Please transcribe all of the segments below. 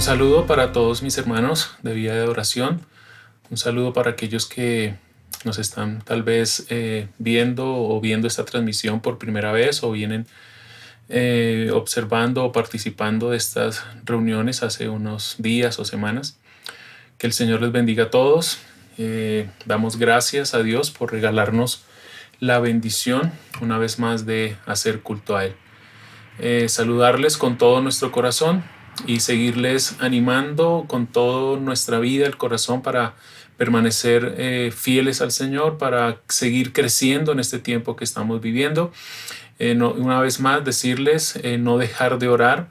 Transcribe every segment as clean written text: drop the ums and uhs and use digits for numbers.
saludo para todos mis hermanos de Vida de Oración. Un saludo para aquellos que nos están tal vez viendo esta transmisión por primera vez o vienen observando o participando de estas reuniones hace unos días o semanas. Que el Señor les bendiga a todos. Damos gracias a Dios por regalarnos la bendición una vez más de hacer culto a Él. Saludarles con todo nuestro corazón y seguirles animando con toda nuestra vida, el corazón, para permanecer fieles al Señor, para seguir creciendo en este tiempo que estamos viviendo. Una vez más decirles no dejar de orar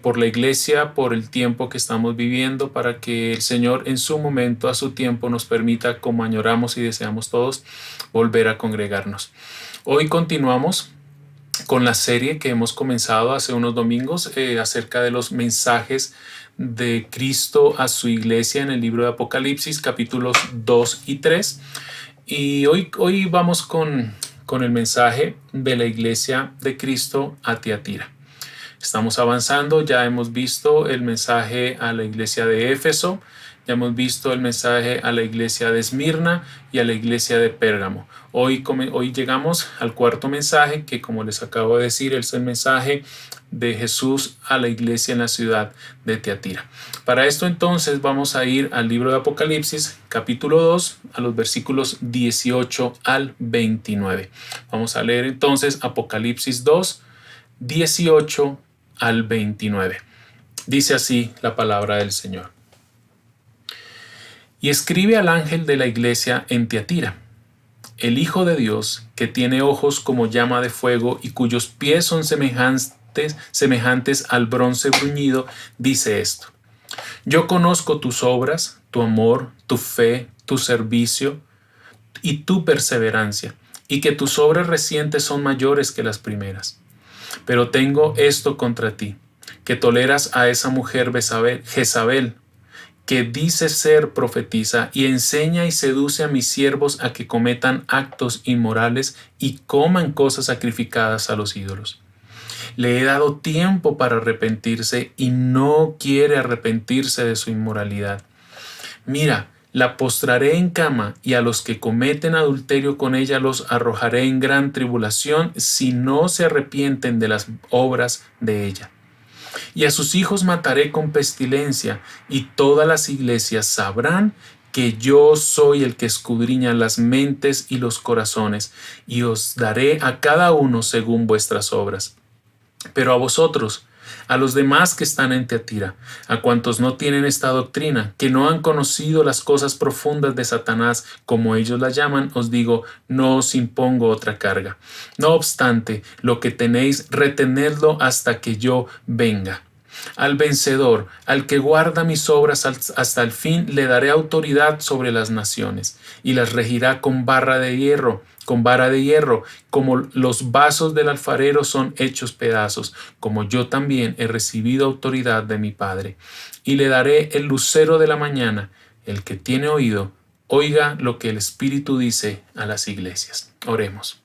por la iglesia, por el tiempo que estamos viviendo, para que el Señor en su momento, a su tiempo, nos permita, como añoramos y deseamos todos, volver a congregarnos. Hoy continuamos con la serie que hemos comenzado hace unos domingos acerca de los mensajes de Cristo a su iglesia en el libro de Apocalipsis, capítulos 2 y 3. Y hoy vamos con el mensaje de la iglesia de Cristo a Tiatira. Estamos avanzando, ya hemos visto el mensaje a la iglesia de Éfeso, ya hemos visto el mensaje a la iglesia de Esmirna y a la iglesia de Pérgamo. Hoy llegamos al cuarto mensaje, que como les acabo de decir es el mensaje de Jesús a la iglesia en la ciudad de Tiatira. Para esto entonces vamos a ir al libro de Apocalipsis, capítulo 2, a los versículos 18 al 29. Vamos a leer entonces Apocalipsis 2, 18 al 29. Dice así la palabra del Señor. Y escribe al ángel de la iglesia en Tiatira: el Hijo de Dios, que tiene ojos como llama de fuego y cuyos pies son semejantes al bronce bruñido, dice esto: yo conozco tus obras, tu amor, tu fe, tu servicio y tu perseverancia, y que tus obras recientes son mayores que las primeras. Pero tengo esto contra ti, que toleras a esa mujer Jezabel, que dice ser profetisa y enseña y seduce a mis siervos a que cometan actos inmorales y coman cosas sacrificadas a los ídolos. Le he dado tiempo para arrepentirse y no quiere arrepentirse de su inmoralidad. Mira, la postraré en cama y a los que cometen adulterio con ella los arrojaré en gran tribulación si no se arrepienten de las obras de ella. Y a sus hijos mataré con pestilencia, y todas las iglesias sabrán que yo soy el que escudriña las mentes y los corazones, y os daré a cada uno según vuestras obras. Pero a vosotros, a los demás que están en Tiatira, a cuantos no tienen esta doctrina, que no han conocido las cosas profundas de Satanás, como ellos la llaman, os digo, no os impongo otra carga. No obstante, lo que tenéis, retenedlo hasta que yo venga. Al vencedor, al que guarda mis obras hasta el fin, le daré autoridad sobre las naciones, y las regirá con vara de hierro, como los vasos del alfarero son hechos pedazos, como yo también he recibido autoridad de mi Padre. Y le daré el lucero de la mañana. El que tiene oído, oiga lo que el Espíritu dice a las iglesias. Oremos.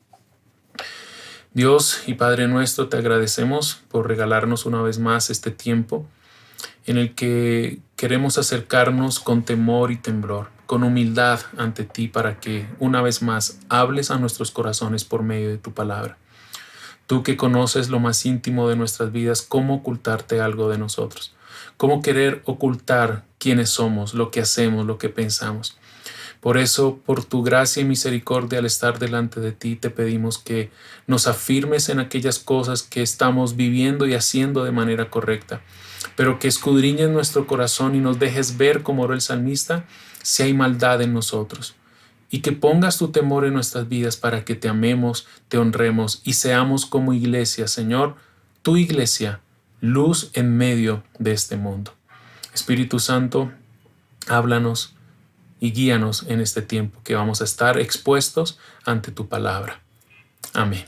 Dios y Padre nuestro, te agradecemos por regalarnos una vez más este tiempo en el que queremos acercarnos con temor y temblor, con humildad ante ti, para que una vez más hables a nuestros corazones por medio de tu palabra. Tú que conoces lo más íntimo de nuestras vidas, cómo ocultarte algo de nosotros, cómo querer ocultar quiénes somos, lo que hacemos, lo que pensamos. Por eso, por tu gracia y misericordia, al estar delante de ti, te pedimos que nos afirmes en aquellas cosas que estamos viviendo y haciendo de manera correcta, pero que escudriñes nuestro corazón y nos dejes ver, como oró el salmista, si hay maldad en nosotros, y que pongas tu temor en nuestras vidas para que te amemos, te honremos y seamos como iglesia, Señor, tu iglesia, luz en medio de este mundo. Espíritu Santo, háblanos y guíanos en este tiempo que vamos a estar expuestos ante tu palabra. Amén.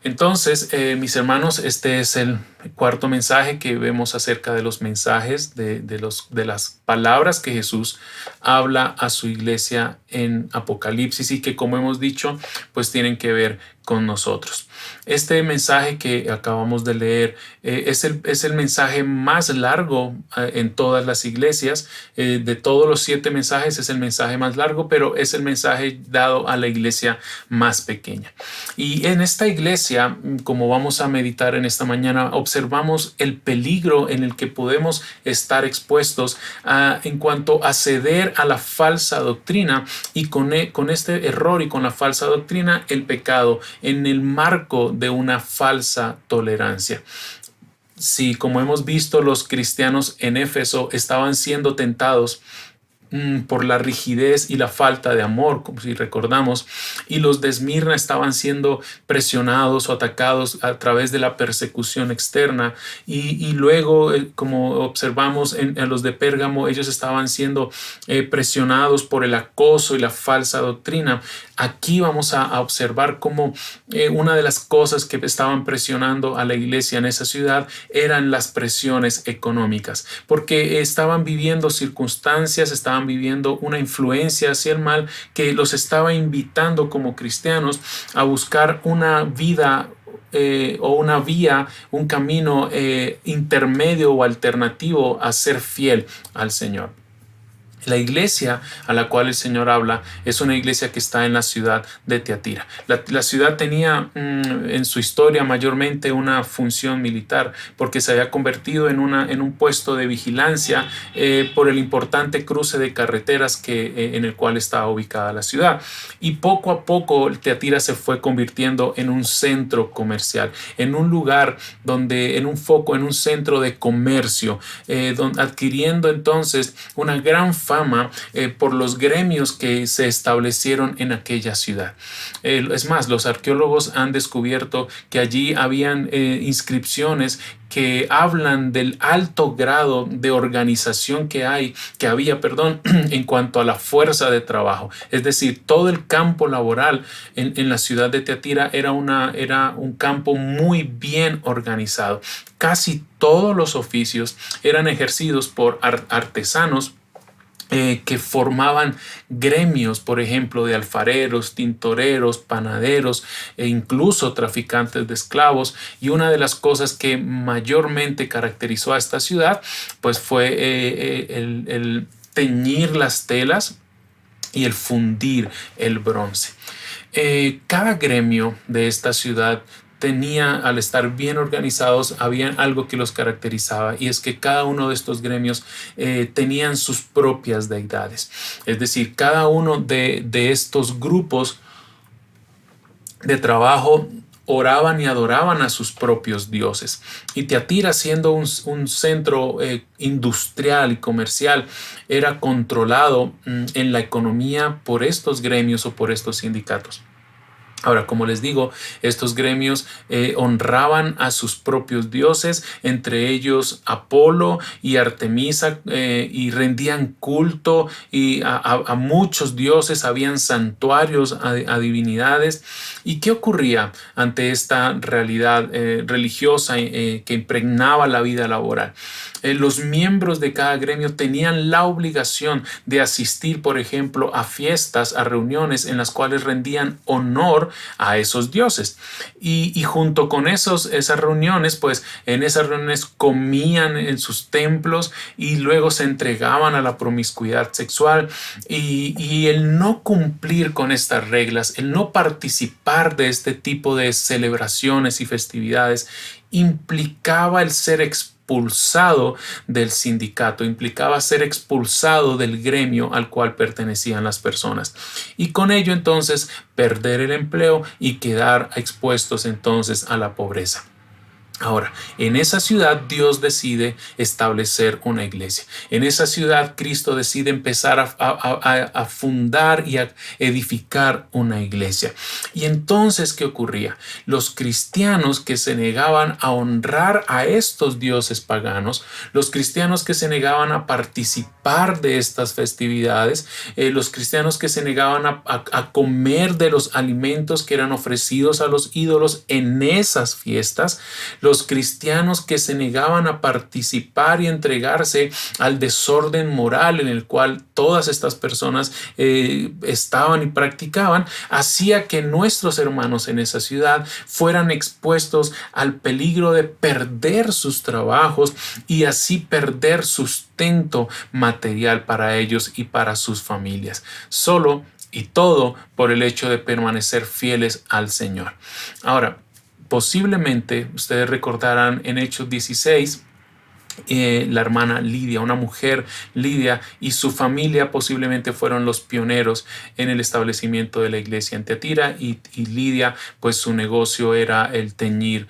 Entonces, mis hermanos, este es el Cuarto mensaje que vemos acerca de los mensajes, de las palabras que Jesús habla a su iglesia en Apocalipsis y que, como hemos dicho, pues tienen que ver con nosotros. Este mensaje que acabamos de leer es el mensaje más largo en todas las iglesias. De todos los 7 mensajes es el mensaje más largo, pero es el mensaje dado a la iglesia más pequeña. Y en esta iglesia, como vamos a meditar en esta mañana, observamos el peligro en el que podemos estar expuestos en cuanto a ceder a la falsa doctrina, y con este error y con la falsa doctrina, el pecado en el marco de una falsa tolerancia. Si, como hemos visto, los cristianos en Éfeso estaban siendo tentados por la rigidez y la falta de amor, como si recordamos, y los de Esmirna estaban siendo presionados o atacados a través de la persecución externa, y luego, como observamos en los de Pérgamo, ellos estaban siendo presionados por el acoso y la falsa doctrina. Aquí vamos a observar cómo una de las cosas que estaban presionando a la iglesia en esa ciudad eran las presiones económicas, porque estaban viviendo circunstancias, estaban viviendo una influencia hacia el mal que los estaba invitando como cristianos a buscar una vida o una vía, un camino intermedio o alternativo a ser fiel al Señor. La iglesia a la cual el Señor habla es una iglesia que está en la ciudad de Tiatira. La ciudad tenía en su historia mayormente una función militar, porque se había convertido en un puesto de vigilancia por el importante cruce de carreteras en el cual estaba ubicada la ciudad. Y poco a poco Tiatira se fue convirtiendo en un centro comercial, en un lugar en un centro de comercio, adquiriendo entonces una gran fama por los gremios que se establecieron en aquella ciudad. Es más, los arqueólogos han descubierto que allí habían inscripciones que hablan del alto grado de organización que había, en cuanto a la fuerza de trabajo. Es decir, todo el campo laboral en la ciudad de Tiatira era un campo muy bien organizado. Casi todos los oficios eran ejercidos por artesanos que formaban gremios, por ejemplo, de alfareros, tintoreros, panaderos e incluso traficantes de esclavos. Y una de las cosas que mayormente caracterizó a esta ciudad, pues fue el teñir las telas y el fundir el bronce. Cada gremio de esta ciudad al estar bien organizados, había algo que los caracterizaba, y es que cada uno de estos gremios tenían sus propias deidades. Es decir, cada uno de estos grupos de trabajo oraban y adoraban a sus propios dioses. Y Tiatira, siendo un centro industrial y comercial, era controlado en la economía por estos gremios o por estos sindicatos. Ahora, como les digo, estos gremios honraban a sus propios dioses, entre ellos Apolo y Artemisa, y rendían culto a muchos dioses, habían santuarios a divinidades. ¿Y qué ocurría ante esta realidad religiosa que impregnaba la vida laboral? Los miembros de cada gremio tenían la obligación de asistir, por ejemplo, a fiestas, a reuniones en las cuales rendían honor a esos dioses. Y junto con esas reuniones, pues en esas reuniones comían en sus templos y luego se entregaban a la promiscuidad sexual. Y el no cumplir con estas reglas, el no participar de este tipo de celebraciones y festividades, implicaba el ser expulsado del sindicato, implicaba ser expulsado del gremio al cual pertenecían las personas, y con ello entonces perder el empleo y quedar expuestos entonces a la pobreza. Ahora, en esa ciudad Dios decide establecer una iglesia. En esa ciudad Cristo decide empezar a fundar y a edificar una iglesia. Y entonces, ¿qué ocurría? Los cristianos que se negaban a honrar a estos dioses paganos, los cristianos que se negaban a participar de estas festividades, los cristianos que se negaban a comer de los alimentos que eran ofrecidos a los ídolos en esas fiestas, los cristianos que se negaban a participar y entregarse al desorden moral en el cual todas estas personas estaban y practicaban, hacía que nuestros hermanos en esa ciudad fueran expuestos al peligro de perder sus trabajos y así perder sustento material para ellos y para sus familias. Solo y todo por el hecho de permanecer fieles al Señor. Ahora, posiblemente ustedes recordarán en Hechos 16, la hermana Lidia, una mujer Lidia y su familia posiblemente fueron los pioneros en el establecimiento de la iglesia en Tiatira y Lidia, pues su negocio era el teñir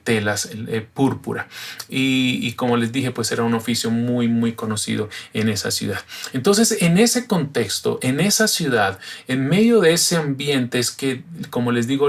telas púrpura y como les dije, pues era un oficio muy conocido en esa ciudad. Entonces, en ese contexto, en esa ciudad, en medio de ese ambiente es que, como les digo,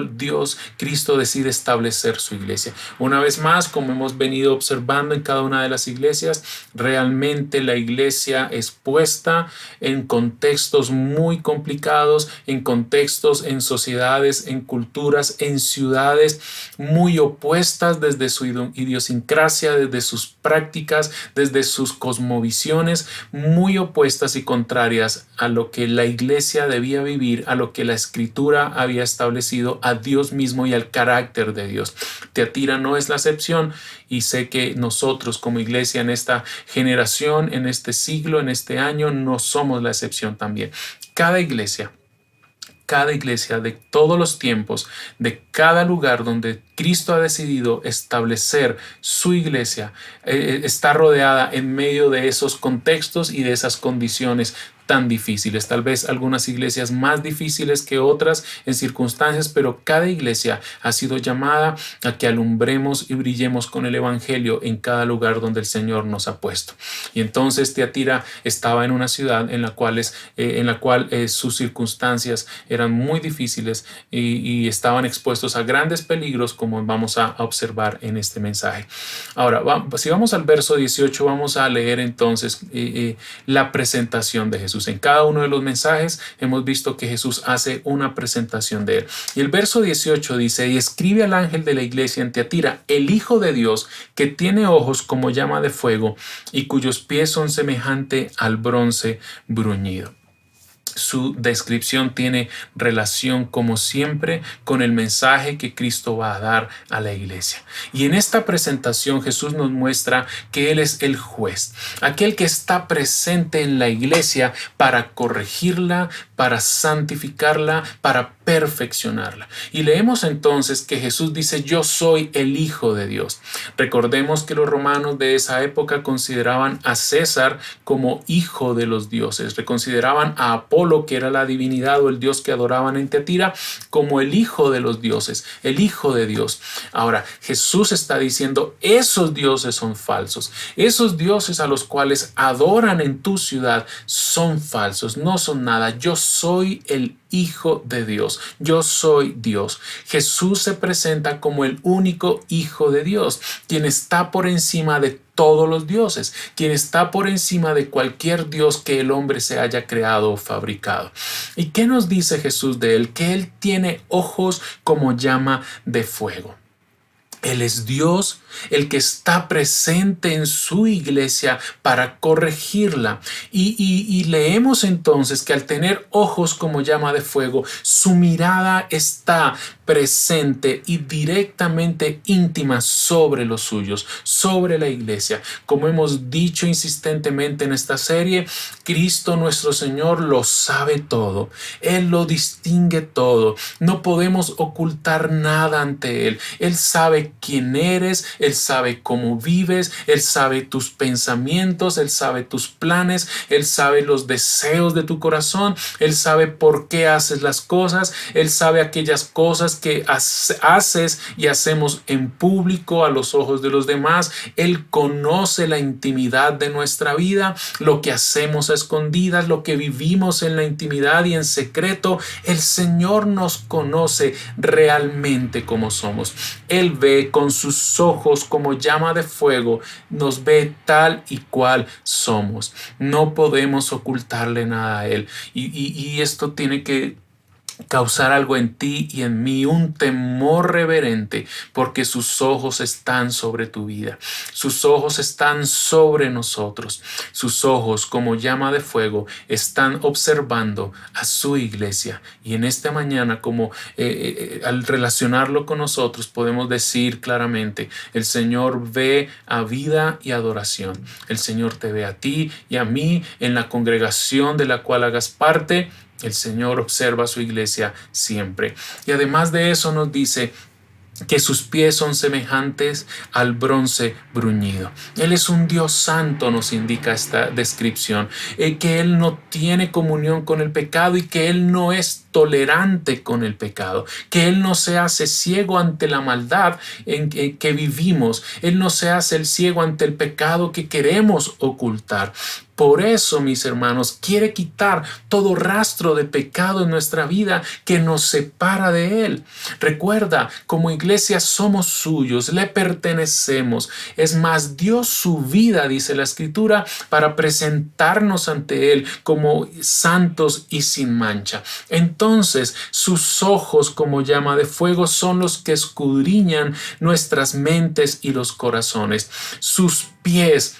Cristo decide establecer su iglesia. Una vez más, como hemos venido observando en cada una de las iglesias, realmente la iglesia es puesta en contextos muy complicados, en contextos, en sociedades, en culturas, en ciudades muy opuestas desde su idiosincrasia, desde sus prácticas, desde sus cosmovisiones, muy opuestas y contrarias a lo que la iglesia debía vivir, a lo que la escritura había establecido, a Dios mismo y al carácter de Dios. Tiatira no es la excepción y sé que nosotros como iglesia en esta generación, en este siglo, en este año, no somos la excepción también. Cada iglesia de todos los tiempos, de cada lugar donde Cristo ha decidido establecer su iglesia, está rodeada en medio de esos contextos y de esas condiciones tan difíciles. Tal vez algunas iglesias más difíciles que otras en circunstancias, pero cada iglesia ha sido llamada a que alumbremos y brillemos con el evangelio en cada lugar donde el Señor nos ha puesto. Y entonces Tiatira estaba en una ciudad en la cual sus circunstancias eran muy difíciles y estaban expuestos a grandes peligros, como vamos a observar en este mensaje. Ahora, si vamos al verso 18, vamos a leer entonces la presentación de Jesús. En cada uno de los mensajes hemos visto que Jesús hace una presentación de él. Y el verso 18 dice: y escribe al ángel de la iglesia en Tiatira, el Hijo de Dios, que tiene ojos como llama de fuego y cuyos pies son semejante al bronce bruñido. Su descripción tiene relación, como siempre, con el mensaje que Cristo va a dar a la iglesia. Y en esta presentación Jesús nos muestra que Él es el juez, aquel que está presente en la iglesia para corregirla, para santificarla, para perfeccionarla. Y leemos entonces que Jesús dice: yo soy el Hijo de Dios. Recordemos que los romanos de esa época consideraban a César como hijo de los dioses, consideraban a Apolo, que era la divinidad o el dios que adoraban en Tiatira, como el hijo de los dioses, el Hijo de Dios. Ahora, Jesús está diciendo: esos dioses son falsos, esos dioses a los cuales adoran en tu ciudad son falsos, no son nada. Yo soy el Hijo de Dios, yo soy Dios. Jesús se presenta como el único Hijo de Dios, quien está por encima de todos los dioses, quien está por encima de cualquier dios que el hombre se haya creado o fabricado. ¿Y qué nos dice Jesús de él? Que él tiene ojos como llama de fuego. Él es Dios, el que está presente en su iglesia para corregirla. Y leemos entonces que al tener ojos como llama de fuego, su mirada está presente y directamente íntima sobre los suyos, sobre la iglesia. Como hemos dicho insistentemente en esta serie, Cristo nuestro Señor lo sabe todo. Él lo distingue todo. No podemos ocultar nada ante Él. Él sabe quién eres, Él sabe cómo vives, Él sabe tus pensamientos, Él sabe tus planes, Él sabe los deseos de tu corazón, Él sabe por qué haces las cosas, Él sabe aquellas cosas que haces y hacemos en público a los ojos de los demás. Él conoce la intimidad de nuestra vida, lo que hacemos a escondidas, lo que vivimos en la intimidad y en secreto. El Señor nos conoce realmente como somos. Él ve con sus ojos como llama de fuego, nos ve tal y cual somos. No podemos ocultarle nada a Él. Y esto tiene que causar algo en ti y en mí, un temor reverente, porque sus ojos están sobre tu vida, sus ojos están sobre nosotros, sus ojos como llama de fuego están observando a su iglesia. Y en esta mañana, como al relacionarlo con nosotros, podemos decir claramente, el Señor ve a vida y adoración. El Señor te ve a ti y a mí en la congregación de la cual hagas parte. El Señor observa a su iglesia siempre. Y además de eso nos dice que sus pies son semejantes al bronce bruñido. Él es un Dios santo, nos indica esta descripción, que Él no tiene comunión con el pecado y que Él no es tolerante con el pecado, que Él no se hace ciego ante la maldad en que vivimos, Él no se hace el ciego ante el pecado que queremos ocultar. Por eso, mis hermanos, quiere quitar todo rastro de pecado en nuestra vida que nos separa de Él. Recuerda, como iglesia somos suyos, le pertenecemos. Es más, dio su vida, dice la Escritura, para presentarnos ante Él como santos y sin mancha. Entonces, sus ojos como llama de fuego son los que escudriñan nuestras mentes y los corazones. Sus pies,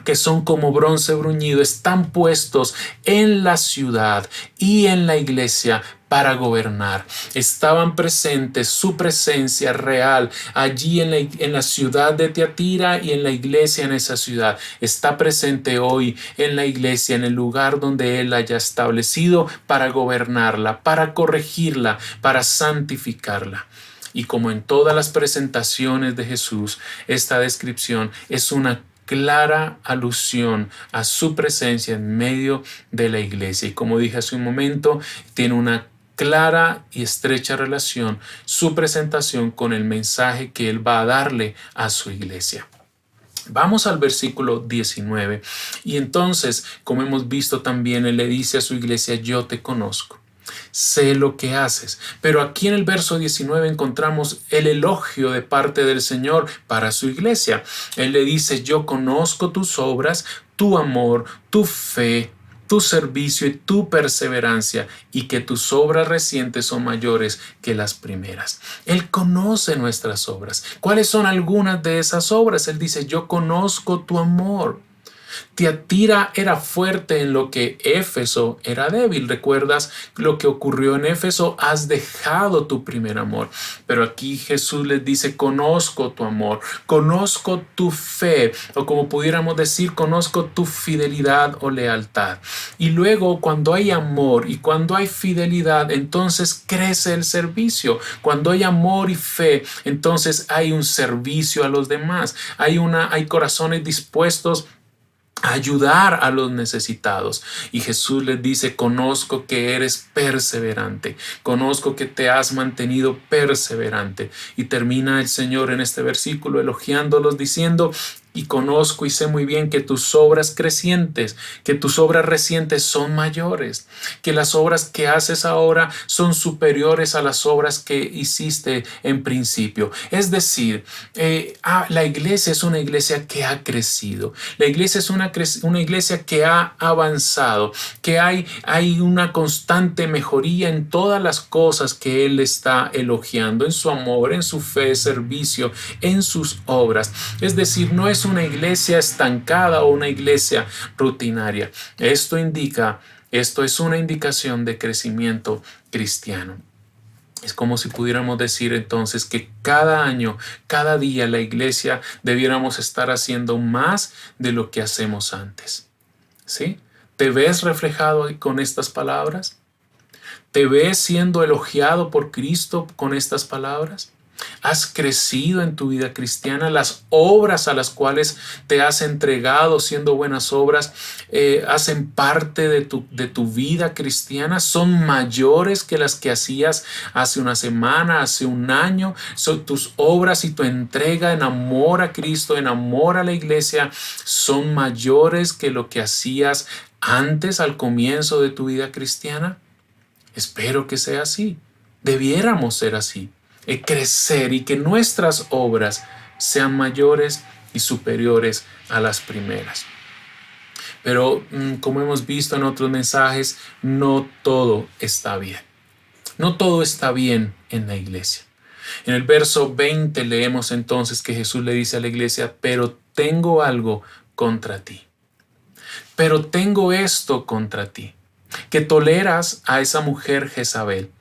que son como bronce bruñido, están puestos en la ciudad y en la iglesia para gobernar. Estaban presentes, su presencia real allí en la ciudad de Tiatira y en la iglesia en esa ciudad. Está presente hoy en la iglesia, en el lugar donde Él haya establecido para gobernarla, para corregirla, para santificarla. Y como en todas las presentaciones de Jesús, esta descripción es una clara alusión a su presencia en medio de la iglesia. Y como dije hace un momento, tiene una clara y estrecha relación su presentación con el mensaje que Él va a darle a su iglesia. Vamos al versículo 19 y entonces, como hemos visto también, Él le dice a su iglesia: yo te conozco, sé lo que haces. Pero aquí en el verso 19 encontramos el elogio de parte del Señor para su iglesia. Él le dice: yo conozco tus obras, tu amor, tu fe, tu servicio y tu perseverancia, y que tus obras recientes son mayores que las primeras. Él conoce nuestras obras. ¿Cuáles son algunas de esas obras? Él dice: yo conozco tu amor. Tiatira era fuerte en lo que Éfeso era débil. ¿Recuerdas lo que ocurrió en Éfeso? Has dejado tu primer amor. Pero aquí Jesús les dice: conozco tu amor, conozco tu fe, o como pudiéramos decir, conozco tu fidelidad o lealtad. Y luego, cuando hay amor y cuando hay fidelidad, entonces crece el servicio. Cuando hay amor y fe, entonces hay un servicio a los demás. Hay corazones dispuestos ayudar a los necesitados. Y Jesús les dice: conozco que eres perseverante, conozco que te has mantenido perseverante. Y termina el Señor en este versículo elogiándolos diciendo: y conozco y sé muy bien que tus obras crecientes, que tus obras recientes son mayores, que las obras que haces ahora son superiores a las obras que hiciste en principio. Es decir, la iglesia es una iglesia que ha crecido. La iglesia es una iglesia que ha avanzado, que hay una constante mejoría en todas las cosas que Él está elogiando, en su amor, en su fe, servicio, en sus obras. Es decir, no es una iglesia estancada o una iglesia rutinaria. Esto es una indicación de crecimiento cristiano. Es como si pudiéramos decir entonces que cada año, cada día, la iglesia debiéramos estar haciendo más de lo que hacemos antes. ¿Sí? ¿Te ves reflejado con estas palabras? ¿Te ves siendo elogiado por Cristo con estas palabras? ¿Has crecido en tu vida cristiana? Las obras a las cuales te has entregado siendo buenas obras hacen parte de tu vida cristiana. Son mayores que las que hacías hace una semana, hace un año. Son tus obras y tu entrega en amor a Cristo, en amor a la iglesia, son mayores que lo que hacías antes, al comienzo de tu vida cristiana. Espero que sea así. Debiéramos ser así. Crecer y que nuestras obras sean mayores y superiores a las primeras. Pero como hemos visto en otros mensajes, no todo está bien. No todo está bien en la iglesia. En el verso 20 leemos entonces que Jesús le dice a la iglesia, pero tengo algo contra ti. Pero tengo esto contra ti, que toleras a esa mujer Jezabel,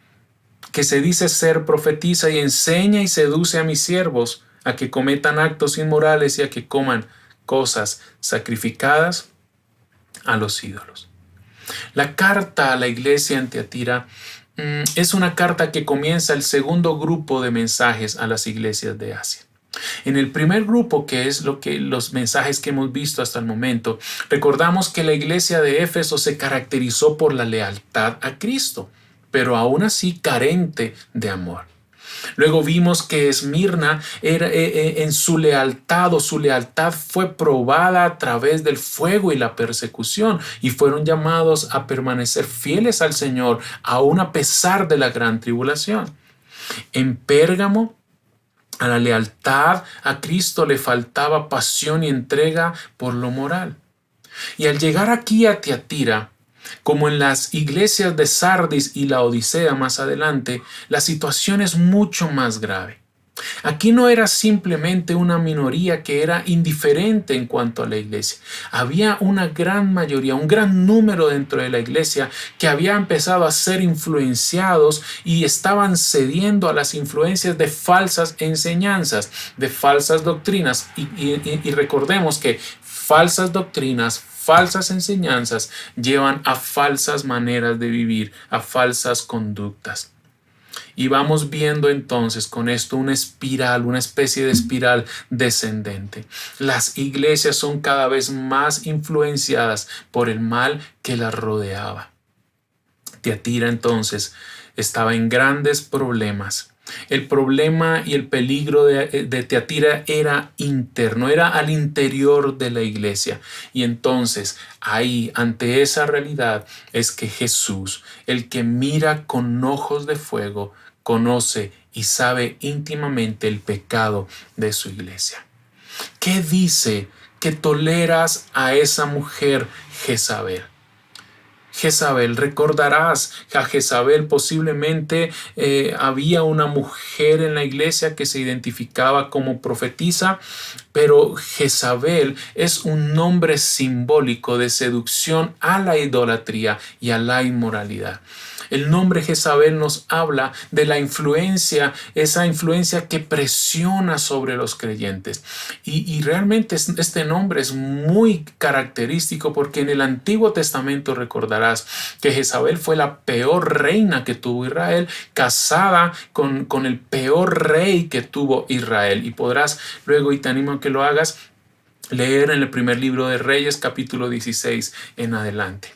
que se dice ser profetisa y enseña y seduce a mis siervos a que cometan actos inmorales y a que coman cosas sacrificadas a los ídolos. La carta a la iglesia en Tiatira es una carta que comienza el segundo grupo de mensajes a las iglesias de Asia. En el primer grupo, que es los mensajes que hemos visto hasta el momento, recordamos que la iglesia de Éfeso se caracterizó por la lealtad a Cristo, pero aún así carente de amor. Luego vimos que Esmirna era, en su lealtad fue probada a través del fuego y la persecución y fueron llamados a permanecer fieles al Señor aún a pesar de la gran tribulación. En Pérgamo, a la lealtad a Cristo le faltaba pasión y entrega por lo moral. Y al llegar aquí a Tiatira, como en las iglesias de Sardis y la Odisea más adelante, la situación es mucho más grave. Aquí no era simplemente una minoría que era indiferente en cuanto a la iglesia. Había una gran mayoría, un gran número dentro de la iglesia que había empezado a ser influenciados y estaban cediendo a las influencias de falsas enseñanzas, de falsas doctrinas. Y recordemos que falsas doctrinas, falsas enseñanzas llevan a falsas maneras de vivir, a falsas conductas. Y vamos viendo entonces con esto una espiral, una especie de espiral descendente. Las iglesias son cada vez más influenciadas por el mal que las rodeaba. Tiatira entonces estaba en grandes problemas. El problema y el peligro de Tiatira era interno, era al interior de la iglesia. Y entonces ahí, ante esa realidad, es que Jesús, el que mira con ojos de fuego, conoce y sabe íntimamente el pecado de su iglesia. ¿Qué dice que toleras a esa mujer Jezabel? Jezabel, recordarás que a Jezabel posiblemente había una mujer en la iglesia que se identificaba como profetisa, pero Jezabel es un nombre simbólico de seducción a la idolatría y a la inmoralidad. El nombre Jezabel nos habla de la influencia, esa influencia que presiona sobre los creyentes. Y realmente este nombre es muy característico porque en el Antiguo Testamento recordarás que Jezabel fue la peor reina que tuvo Israel, casada con el peor rey que tuvo Israel. Y podrás luego, y te animo a que lo hagas, leer en el primer libro de Reyes, capítulo 16 en adelante.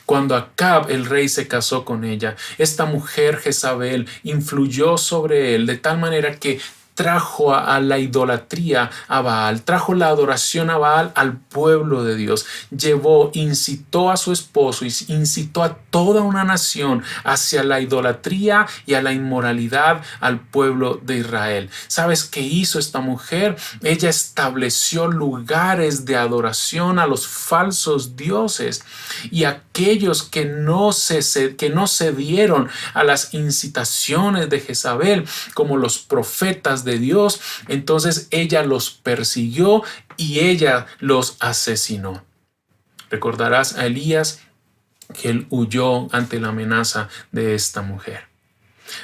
Cuando Acab, el rey, se casó con ella, esta mujer Jezabel influyó sobre él de tal manera que trajo a la idolatría a Baal, trajo la adoración a Baal al pueblo de Dios, incitó a su esposo y incitó a toda una nación hacia la idolatría y a la inmoralidad al pueblo de Israel. ¿Sabes qué hizo esta mujer? Ella estableció lugares de adoración a los falsos dioses y aquellos que no cedieron a las incitaciones de Jezabel, como los profetas de Dios, entonces ella los persiguió y ella los asesinó. Recordarás a Elías que él huyó ante la amenaza de esta mujer.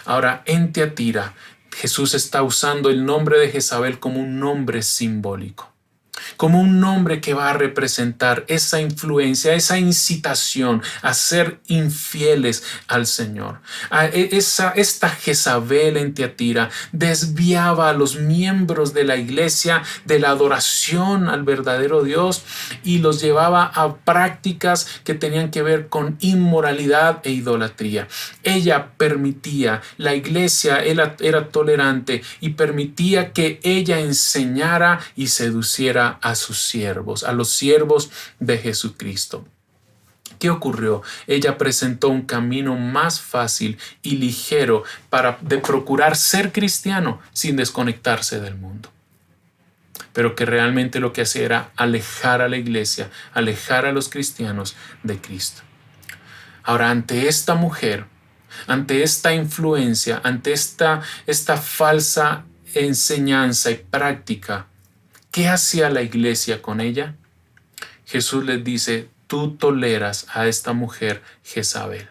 Ahora, en Tiatira, Jesús está usando el nombre de Jezabel como un nombre simbólico, como un nombre que va a representar esa influencia, esa incitación a ser infieles al Señor. Esta Jezabel en Tiatira desviaba a los miembros de la iglesia de la adoración al verdadero Dios y los llevaba a prácticas que tenían que ver con inmoralidad e idolatría. Ella permitía, la iglesia era tolerante y permitía que ella enseñara y seduciera a sus siervos, a los siervos de Jesucristo. ¿Qué ocurrió? Ella presentó un camino más fácil y ligero de procurar ser cristiano sin desconectarse del mundo, pero que realmente lo que hacía era alejar a la iglesia, alejar a los cristianos de Cristo. Ahora, ante esta mujer, ante esta influencia, ante esta falsa enseñanza y práctica, ¿qué hacía la iglesia con ella? Jesús les dice, tú toleras a esta mujer Jezabel.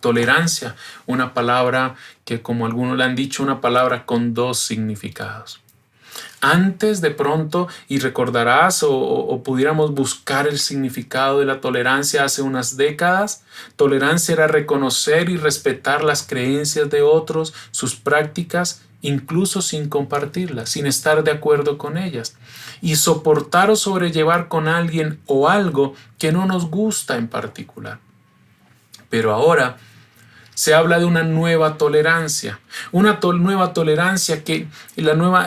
Tolerancia, una palabra que, como algunos le han dicho, una palabra con dos significados. Antes de pronto, y recordarás o pudiéramos buscar el significado de la tolerancia hace unas décadas, tolerancia era reconocer y respetar las creencias de otros, sus prácticas, incluso sin compartirlas, sin estar de acuerdo con ellas, y soportar o sobrellevar con alguien o algo que no nos gusta en particular. Pero ahora se habla de una nueva tolerancia, nueva tolerancia que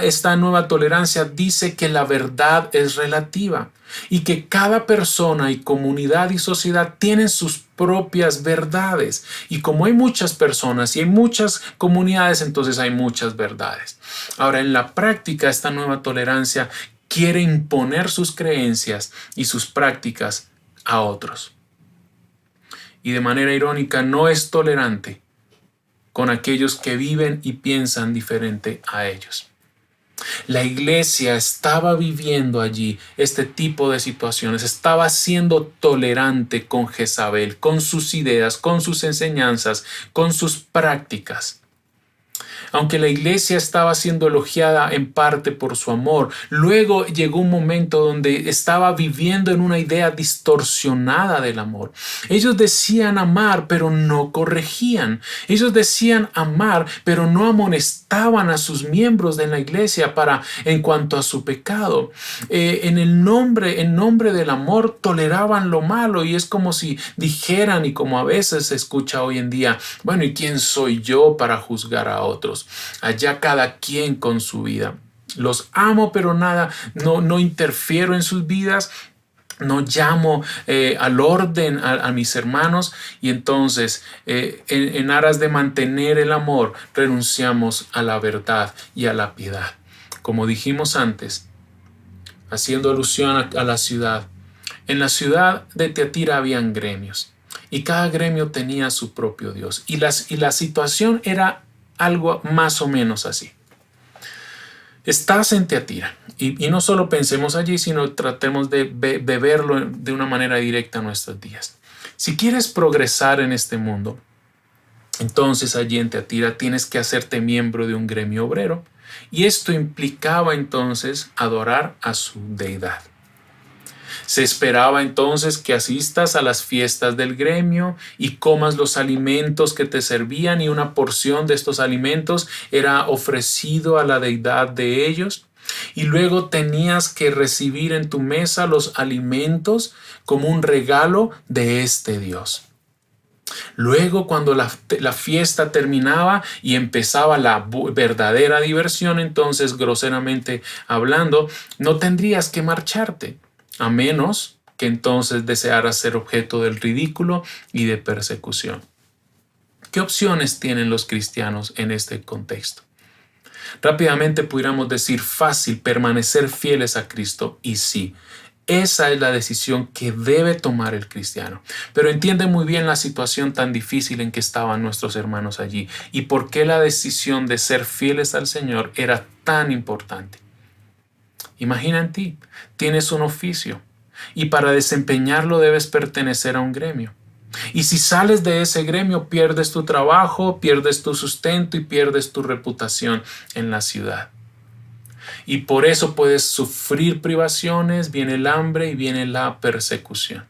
esta nueva tolerancia dice que la verdad es relativa y que cada persona y comunidad y sociedad tienen sus propias verdades. Y como hay muchas personas y hay muchas comunidades, entonces hay muchas verdades. Ahora, en la práctica, esta nueva tolerancia quiere imponer sus creencias y sus prácticas a otros. Y de manera irónica no es tolerante con aquellos que viven y piensan diferente a ellos. La iglesia estaba viviendo allí este tipo de situaciones, estaba siendo tolerante con Jezabel, con sus ideas, con sus enseñanzas, con sus prácticas. Aunque la iglesia estaba siendo elogiada en parte por su amor, luego llegó un momento donde estaba viviendo en una idea distorsionada del amor. Ellos decían amar, pero no corregían. Ellos decían amar, pero no amonestaban a sus miembros de la iglesia en cuanto a su pecado. En nombre del amor toleraban lo malo, y es como si dijeran, y como a veces se escucha hoy en día, bueno, ¿y quién soy yo para juzgar a otros? Allá cada quien con su vida. Los amo, pero no interfiero en sus vidas. No llamo al orden a mis hermanos, y entonces en aras de mantener el amor renunciamos a la verdad y a la piedad. Como dijimos antes, haciendo alusión a la ciudad, en la ciudad de Tiatira habían gremios y cada gremio tenía su propio Dios, y la situación era algo más o menos así. Estás en Tiatira y no solo pensemos allí, sino tratemos de verlo de una manera directa en nuestros días. Si quieres progresar en este mundo, entonces allí en Tiatira tienes que hacerte miembro de un gremio obrero, y esto implicaba entonces adorar a su deidad. Se esperaba entonces que asistas a las fiestas del gremio y comas los alimentos que te servían, y una porción de estos alimentos era ofrecido a la deidad de ellos. Y luego tenías que recibir en tu mesa los alimentos como un regalo de este Dios. Luego, cuando la fiesta terminaba y empezaba la verdadera diversión, entonces, groseramente hablando, no tendrías que marcharte, a menos que entonces desearas ser objeto del ridículo y de persecución. ¿Qué opciones tienen los cristianos en este contexto? Rápidamente pudiéramos decir fácil, permanecer fieles a Cristo, y sí, esa es la decisión que debe tomar el cristiano. Pero entiende muy bien la situación tan difícil en que estaban nuestros hermanos allí y por qué la decisión de ser fieles al Señor era tan importante. Imagina en ti, tienes un oficio y para desempeñarlo debes pertenecer a un gremio. Y si sales de ese gremio, pierdes tu trabajo, pierdes tu sustento y pierdes tu reputación en la ciudad. Y por eso puedes sufrir privaciones, viene el hambre y viene la persecución.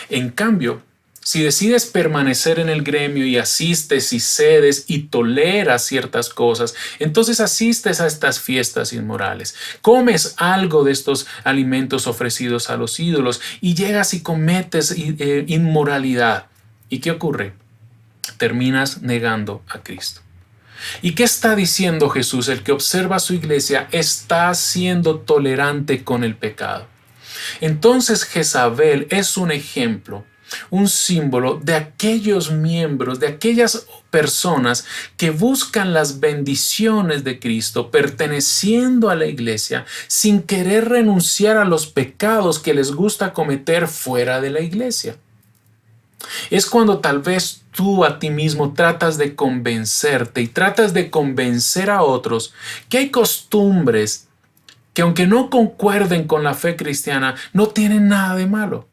En cambio, si decides permanecer en el gremio y asistes y cedes y toleras ciertas cosas, entonces asistes a estas fiestas inmorales, comes algo de estos alimentos ofrecidos a los ídolos y llegas y cometes inmoralidad. ¿Y qué ocurre? Terminas negando a Cristo. ¿Y qué está diciendo Jesús? El que observa su iglesia está siendo tolerante con el pecado. Entonces Jezabel es un ejemplo, un símbolo de aquellos miembros, de aquellas personas que buscan las bendiciones de Cristo perteneciendo a la iglesia sin querer renunciar a los pecados que les gusta cometer fuera de la iglesia. Es cuando tal vez tú a ti mismo tratas de convencerte y tratas de convencer a otros que hay costumbres que, aunque no concuerden con la fe cristiana, no tienen nada de malo.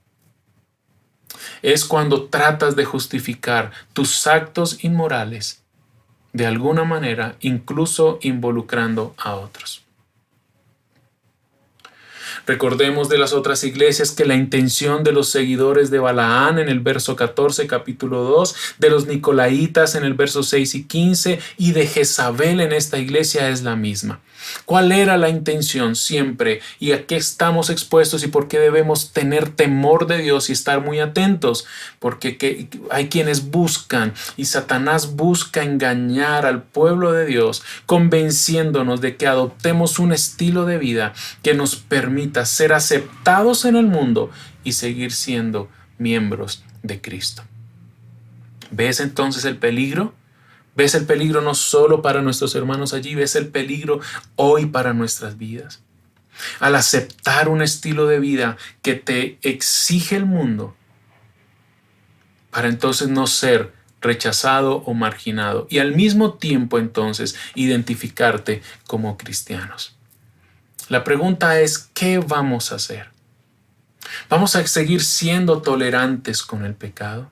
Es cuando tratas de justificar tus actos inmorales de alguna manera, incluso involucrando a otros. Recordemos de las otras iglesias que la intención de los seguidores de Balaán en el verso 14, capítulo 2, de los Nicolaitas en el verso 6 y 15 y de Jezabel en esta iglesia es la misma. ¿Cuál era la intención siempre? ¿Y a qué estamos expuestos y por qué debemos tener temor de Dios y estar muy atentos? Porque hay quienes buscan y Satanás busca engañar al pueblo de Dios, convenciéndonos de que adoptemos un estilo de vida que nos permita ser aceptados en el mundo y seguir siendo miembros de Cristo. ¿Ves entonces el peligro? ¿Ves el peligro no solo para nuestros hermanos allí? ¿Ves el peligro hoy para nuestras vidas? Al aceptar un estilo de vida que te exige el mundo, para entonces no ser rechazado o marginado y al mismo tiempo entonces identificarte como cristianos. La pregunta es, ¿qué vamos a hacer? ¿Vamos a seguir siendo tolerantes con el pecado?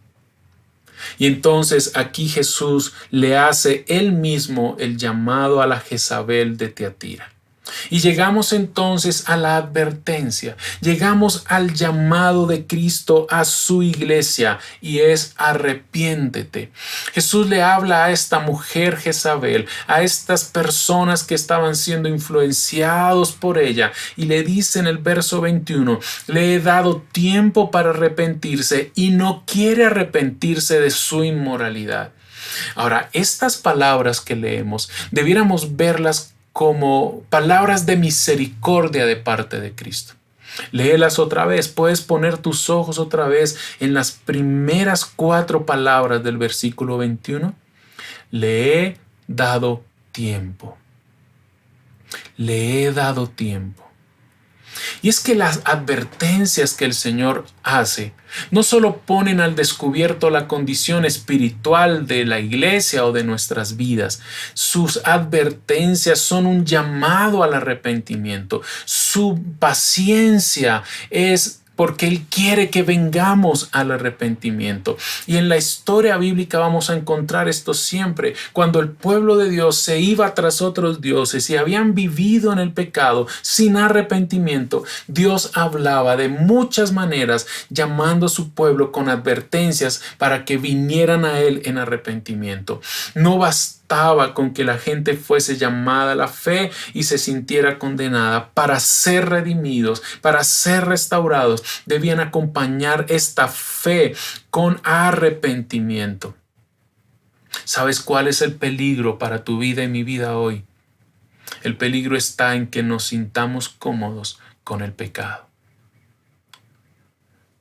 Y entonces aquí Jesús le hace él mismo el llamado a la Jezabel de Tiatira. Y llegamos entonces a la advertencia, llegamos al llamado de Cristo a su iglesia y es arrepiéntete. Jesús le habla a esta mujer Jezabel, a estas personas que estaban siendo influenciados por ella y le dice en el verso 21, le he dado tiempo para arrepentirse y no quiere arrepentirse de su inmoralidad. Ahora, estas palabras que leemos, debiéramos verlas como palabras de misericordia de parte de Cristo. Léelas otra vez, puedes poner tus ojos otra vez en las primeras 4 palabras del versículo 21. Le he dado tiempo. Le he dado tiempo. Y es que las advertencias que el Señor hace no solo ponen al descubierto la condición espiritual de la iglesia o de nuestras vidas, sus advertencias son un llamado al arrepentimiento. Su paciencia es porque Él quiere que vengamos al arrepentimiento. Y en la historia bíblica vamos a encontrar esto siempre. Cuando el pueblo de Dios se iba tras otros dioses y habían vivido en el pecado sin arrepentimiento, Dios hablaba de muchas maneras llamando a su pueblo con advertencias para que vinieran a Él en arrepentimiento. No bastaba con que la gente fuese llamada a la fe y se sintiera condenada. Para ser redimidos, para ser restaurados, debían acompañar esta fe con arrepentimiento. ¿Sabes cuál es el peligro para tu vida y mi vida hoy? El peligro está en que nos sintamos cómodos con el pecado.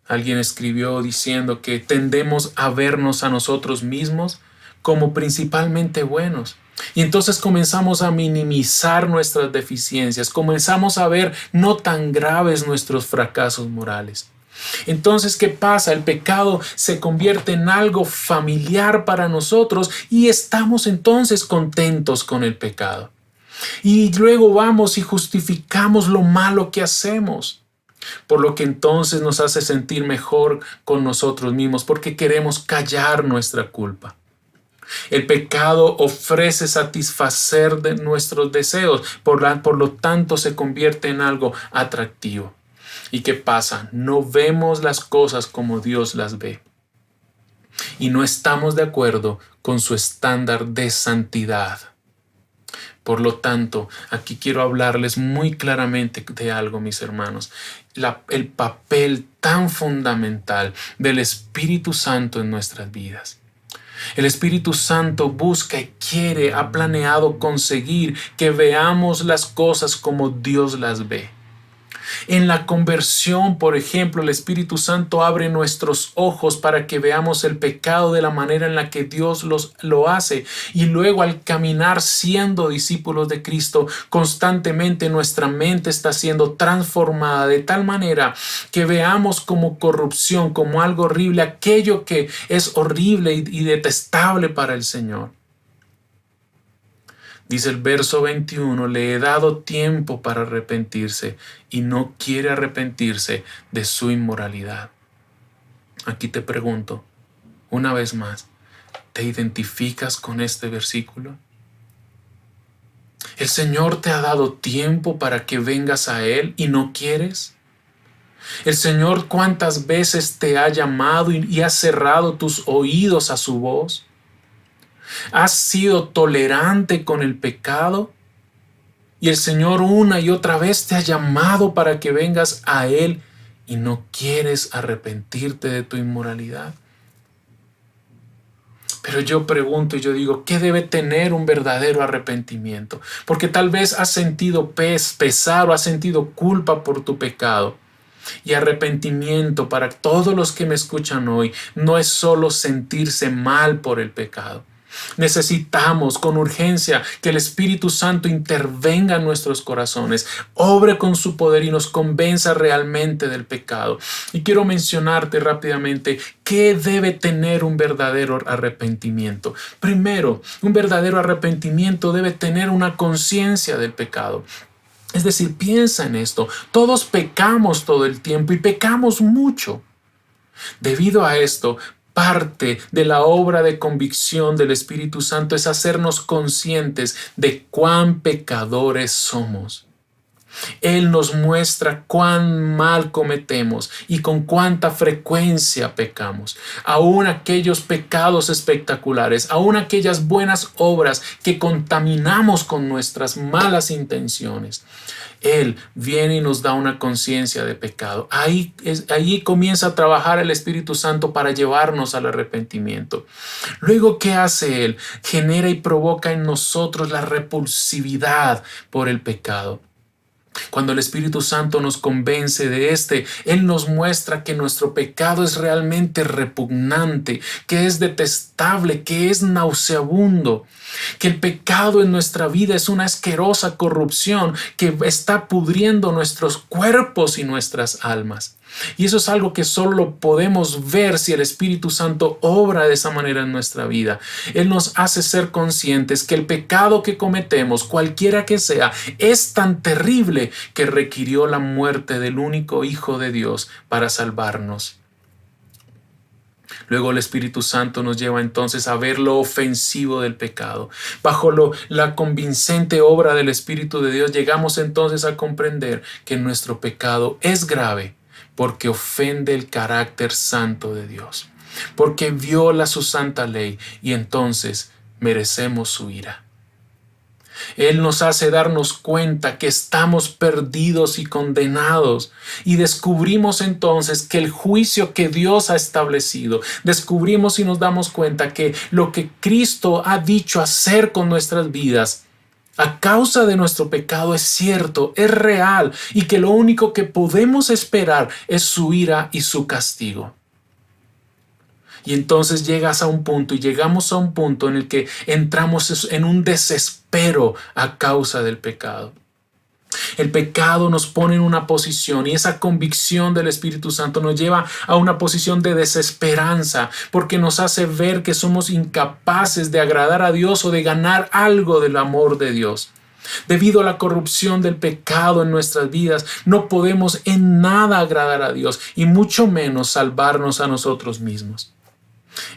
Alguien escribió diciendo que tendemos a vernos a nosotros mismos como principalmente buenos. Y entonces comenzamos a minimizar nuestras deficiencias, comenzamos a ver no tan graves nuestros fracasos morales. Entonces, ¿qué pasa? El pecado se convierte en algo familiar para nosotros y estamos entonces contentos con el pecado. Y luego vamos y justificamos lo malo que hacemos, por lo que entonces nos hace sentir mejor con nosotros mismos porque queremos callar nuestra culpa. El pecado ofrece satisfacer de nuestros deseos, por lo tanto se convierte en algo atractivo. ¿Y qué pasa? No vemos las cosas como Dios las ve. Y no estamos de acuerdo con su estándar de santidad. Por lo tanto, aquí quiero hablarles muy claramente de algo, mis hermanos. El papel tan fundamental del Espíritu Santo en nuestras vidas. El Espíritu Santo busca y quiere, ha planeado conseguir que veamos las cosas como Dios las ve. En la conversión, por ejemplo, el Espíritu Santo abre nuestros ojos para que veamos el pecado de la manera en la que Dios lo hace. Y luego al caminar siendo discípulos de Cristo, constantemente nuestra mente está siendo transformada de tal manera que veamos como corrupción, como algo horrible, aquello que es horrible y detestable para el Señor. Dice el verso 21, le he dado tiempo para arrepentirse y no quiere arrepentirse de su inmoralidad. Aquí te pregunto, una vez más, ¿te identificas con este versículo? ¿El Señor te ha dado tiempo para que vengas a Él y no quieres? ¿El Señor cuántas veces te ha llamado y ha cerrado tus oídos a su voz? ¿Has sido tolerante con el pecado? Y el Señor una y otra vez te ha llamado para que vengas a Él y no quieres arrepentirte de tu inmoralidad. Pero yo pregunto y yo digo, ¿qué debe tener un verdadero arrepentimiento? Porque tal vez has sentido pesar o has sentido culpa por tu pecado. Y arrepentimiento para todos los que me escuchan hoy no es solo sentirse mal por el pecado. Necesitamos con urgencia que el Espíritu Santo intervenga en nuestros corazones, obre con su poder y nos convenza realmente del pecado. Y quiero mencionarte rápidamente qué debe tener un verdadero arrepentimiento. Primero, un verdadero arrepentimiento debe tener una conciencia del pecado. Es decir, piensa en esto. Todos pecamos todo el tiempo y pecamos mucho. Debido a esto, parte de la obra de convicción del Espíritu Santo es hacernos conscientes de cuán pecadores somos. Él nos muestra cuán mal cometemos y con cuánta frecuencia pecamos. Aún aquellos pecados espectaculares, aún aquellas buenas obras que contaminamos con nuestras malas intenciones. Él viene y nos da una conciencia de pecado. Ahí comienza a trabajar el Espíritu Santo para llevarnos al arrepentimiento. Luego, ¿qué hace Él? Genera y provoca en nosotros la repulsividad por el pecado. Cuando el Espíritu Santo nos convence de Él nos muestra que nuestro pecado es realmente repugnante, que es detestable, que es nauseabundo, que el pecado en nuestra vida es una asquerosa corrupción que está pudriendo nuestros cuerpos y nuestras almas. Y eso es algo que solo podemos ver si el Espíritu Santo obra de esa manera en nuestra vida. Él nos hace ser conscientes que el pecado que cometemos, cualquiera que sea, es tan terrible que requirió la muerte del único Hijo de Dios para salvarnos. Luego el Espíritu Santo nos lleva entonces a ver lo ofensivo del pecado. Bajo la convincente obra del Espíritu de Dios llegamos entonces a comprender que nuestro pecado es grave porque ofende el carácter santo de Dios, porque viola su santa ley y entonces merecemos su ira. Él nos hace darnos cuenta que estamos perdidos y condenados y descubrimos entonces que el juicio que Dios ha establecido, descubrimos y nos damos cuenta que lo que Cristo ha dicho hacer con nuestras vidas a causa de nuestro pecado es cierto, es real y que lo único que podemos esperar es su ira y su castigo. Y entonces llegamos a un punto en el que entramos en un desespero a causa del pecado. El pecado nos pone en una posición y esa convicción del Espíritu Santo nos lleva a una posición de desesperanza porque nos hace ver que somos incapaces de agradar a Dios o de ganar algo del amor de Dios. Debido a la corrupción del pecado en nuestras vidas, no podemos en nada agradar a Dios y mucho menos salvarnos a nosotros mismos.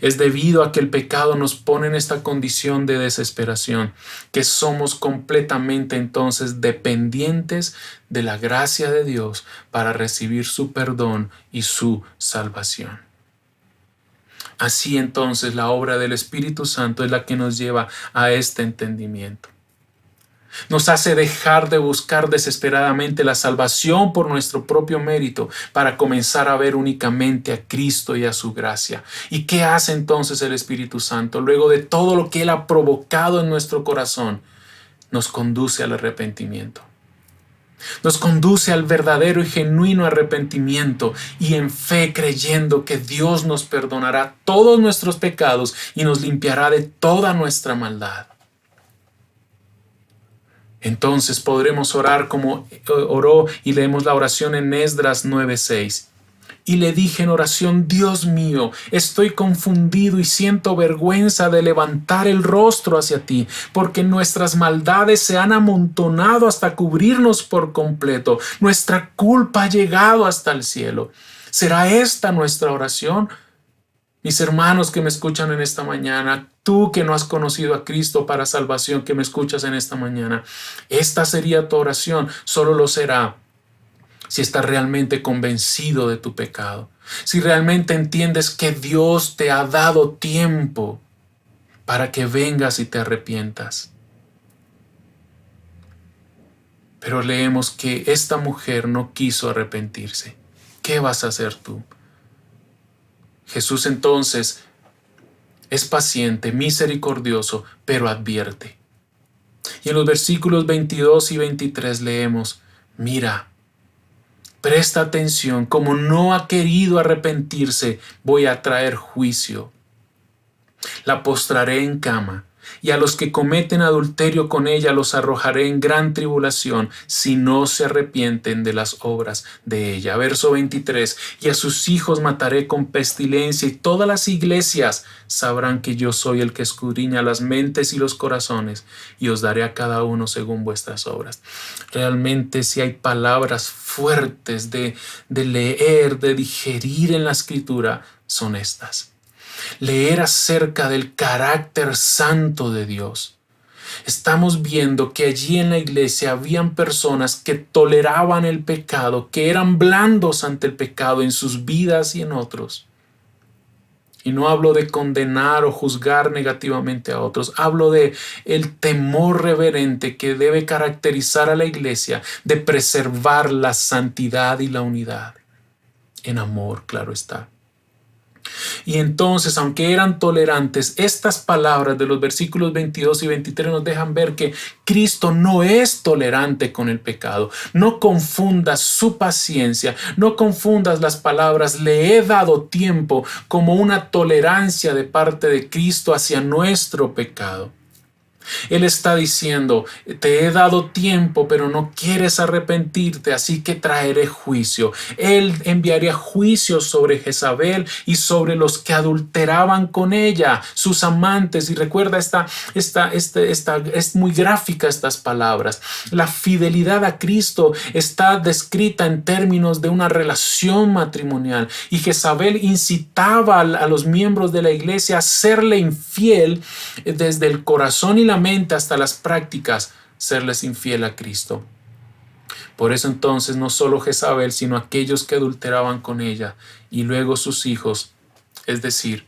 Es debido a que el pecado nos pone en esta condición de desesperación, que somos completamente entonces dependientes de la gracia de Dios para recibir su perdón y su salvación. Así entonces la obra del Espíritu Santo es la que nos lleva a este entendimiento. Nos hace dejar de buscar desesperadamente la salvación por nuestro propio mérito para comenzar a ver únicamente a Cristo y a su gracia. ¿Y qué hace entonces el Espíritu Santo? Luego de todo lo que Él ha provocado en nuestro corazón, nos conduce al arrepentimiento. Nos conduce al verdadero y genuino arrepentimiento y en fe creyendo que Dios nos perdonará todos nuestros pecados y nos limpiará de toda nuestra maldad. Entonces podremos orar como oró y leemos la oración en Esdras 9:6. Y le dije en oración: Dios mío, estoy confundido y siento vergüenza de levantar el rostro hacia ti, porque nuestras maldades se han amontonado hasta cubrirnos por completo. Nuestra culpa ha llegado hasta el cielo. ¿Será esta nuestra oración? Mis hermanos que me escuchan en esta mañana, tú que no has conocido a Cristo para salvación, que me escuchas en esta mañana, esta sería tu oración. Solo lo será si estás realmente convencido de tu pecado, si realmente entiendes que Dios te ha dado tiempo para que vengas y te arrepientas. Pero leemos que esta mujer no quiso arrepentirse. ¿Qué vas a hacer tú? Jesús entonces es paciente, misericordioso, pero advierte. Y en los versículos 22 y 23 leemos: mira, presta atención, como no ha querido arrepentirse, voy a traer juicio. La postraré en cama, y a los que cometen adulterio con ella los arrojaré en gran tribulación, si no se arrepienten de las obras de ella. Verso 23, y a sus hijos mataré con pestilencia, y todas las iglesias sabrán que yo soy el que escudriña las mentes y los corazones, y os daré a cada uno según vuestras obras. Realmente, si hay palabras fuertes de leer, de digerir en la Escritura, son estas. Leer acerca del carácter santo de Dios. Estamos viendo que allí en la iglesia habían personas que toleraban el pecado, que eran blandos ante el pecado en sus vidas y en otros. Y no hablo de condenar o juzgar negativamente a otros, hablo de el temor reverente que debe caracterizar a la iglesia, de preservar la santidad y la unidad. En amor, claro está. Y entonces, aunque eran tolerantes, estas palabras de los versículos 22 y 23 nos dejan ver que Cristo no es tolerante con el pecado. No confundas su paciencia, no confundas las palabras "le he dado tiempo" como una tolerancia de parte de Cristo hacia nuestro pecado. Él está diciendo: te he dado tiempo, pero no quieres arrepentirte, así que traeré juicio. Él enviaría juicio sobre Jezabel y sobre los que adulteraban con ella, sus amantes. Y recuerda, es muy gráfica estas palabras. La fidelidad a Cristo está descrita en términos de una relación matrimonial. Y Jezabel incitaba a los miembros de la iglesia a serle infiel desde el corazón y la mente hasta las prácticas, serles infiel a Cristo. Por eso entonces no solo Jezabel, sino aquellos que adulteraban con ella y luego sus hijos, es decir,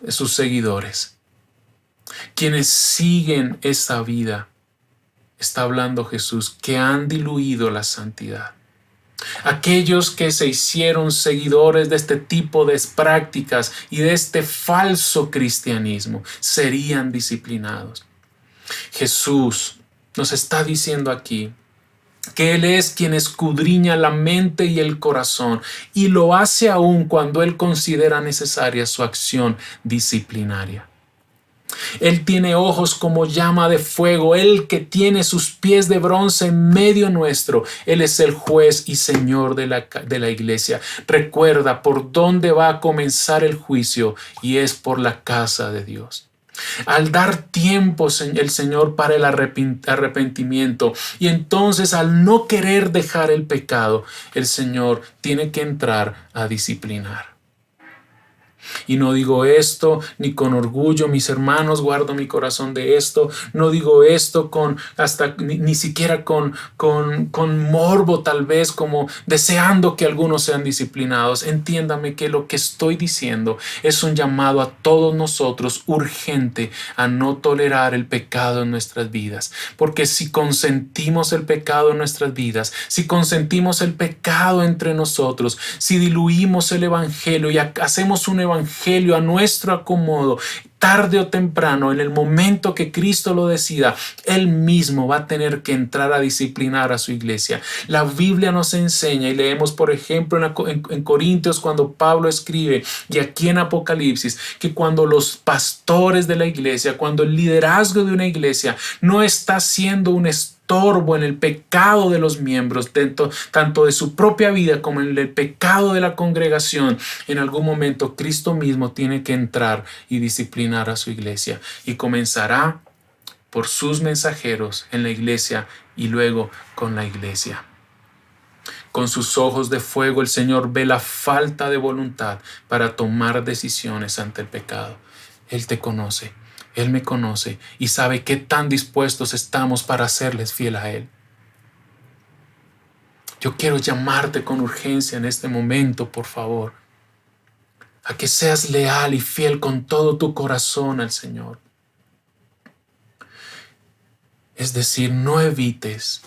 sus seguidores, quienes siguen esa vida, está hablando Jesús, que han diluido la santidad. Aquellos que se hicieron seguidores de este tipo de prácticas y de este falso cristianismo serían disciplinados. Jesús nos está diciendo aquí que Él es quien escudriña la mente y el corazón, y lo hace aún cuando Él considera necesaria su acción disciplinaria. Él tiene ojos como llama de fuego, Él que tiene sus pies de bronce en medio nuestro. Él es el juez y señor de la iglesia. Recuerda por dónde va a comenzar el juicio, y es por la casa de Dios. Al dar tiempo el Señor para el arrepentimiento, y entonces al no querer dejar el pecado, el Señor tiene que entrar a disciplinar. Y no digo esto ni con orgullo, mis hermanos, guardo mi corazón de esto. No digo esto ni siquiera con morbo, tal vez, como deseando que algunos sean disciplinados. Entiéndame que lo que estoy diciendo es un llamado a todos nosotros urgente a no tolerar el pecado en nuestras vidas. Porque si consentimos el pecado en nuestras vidas, si consentimos el pecado entre nosotros, si diluimos el evangelio y hacemos un evangelio a nuestro acomodo, tarde o temprano, en el momento que Cristo lo decida, Él mismo va a tener que entrar a disciplinar a su iglesia. La Biblia nos enseña y leemos, por ejemplo, en Corintios cuando Pablo escribe y aquí en Apocalipsis, que cuando los pastores de la iglesia, cuando el liderazgo de una iglesia no está siendo un estorbo en el pecado de los miembros, tanto de su propia vida como en el pecado de la congregación, en algún momento Cristo mismo tiene que entrar y disciplinar a su iglesia y comenzará por sus mensajeros en la iglesia y luego con la iglesia. Con sus ojos de fuego el Señor ve la falta de voluntad para tomar decisiones ante el pecado. Él te conoce. Él me conoce y sabe qué tan dispuestos estamos para serles fiel a Él. Yo quiero llamarte con urgencia en este momento, por favor, a que seas leal y fiel con todo tu corazón al Señor. Es decir, no evites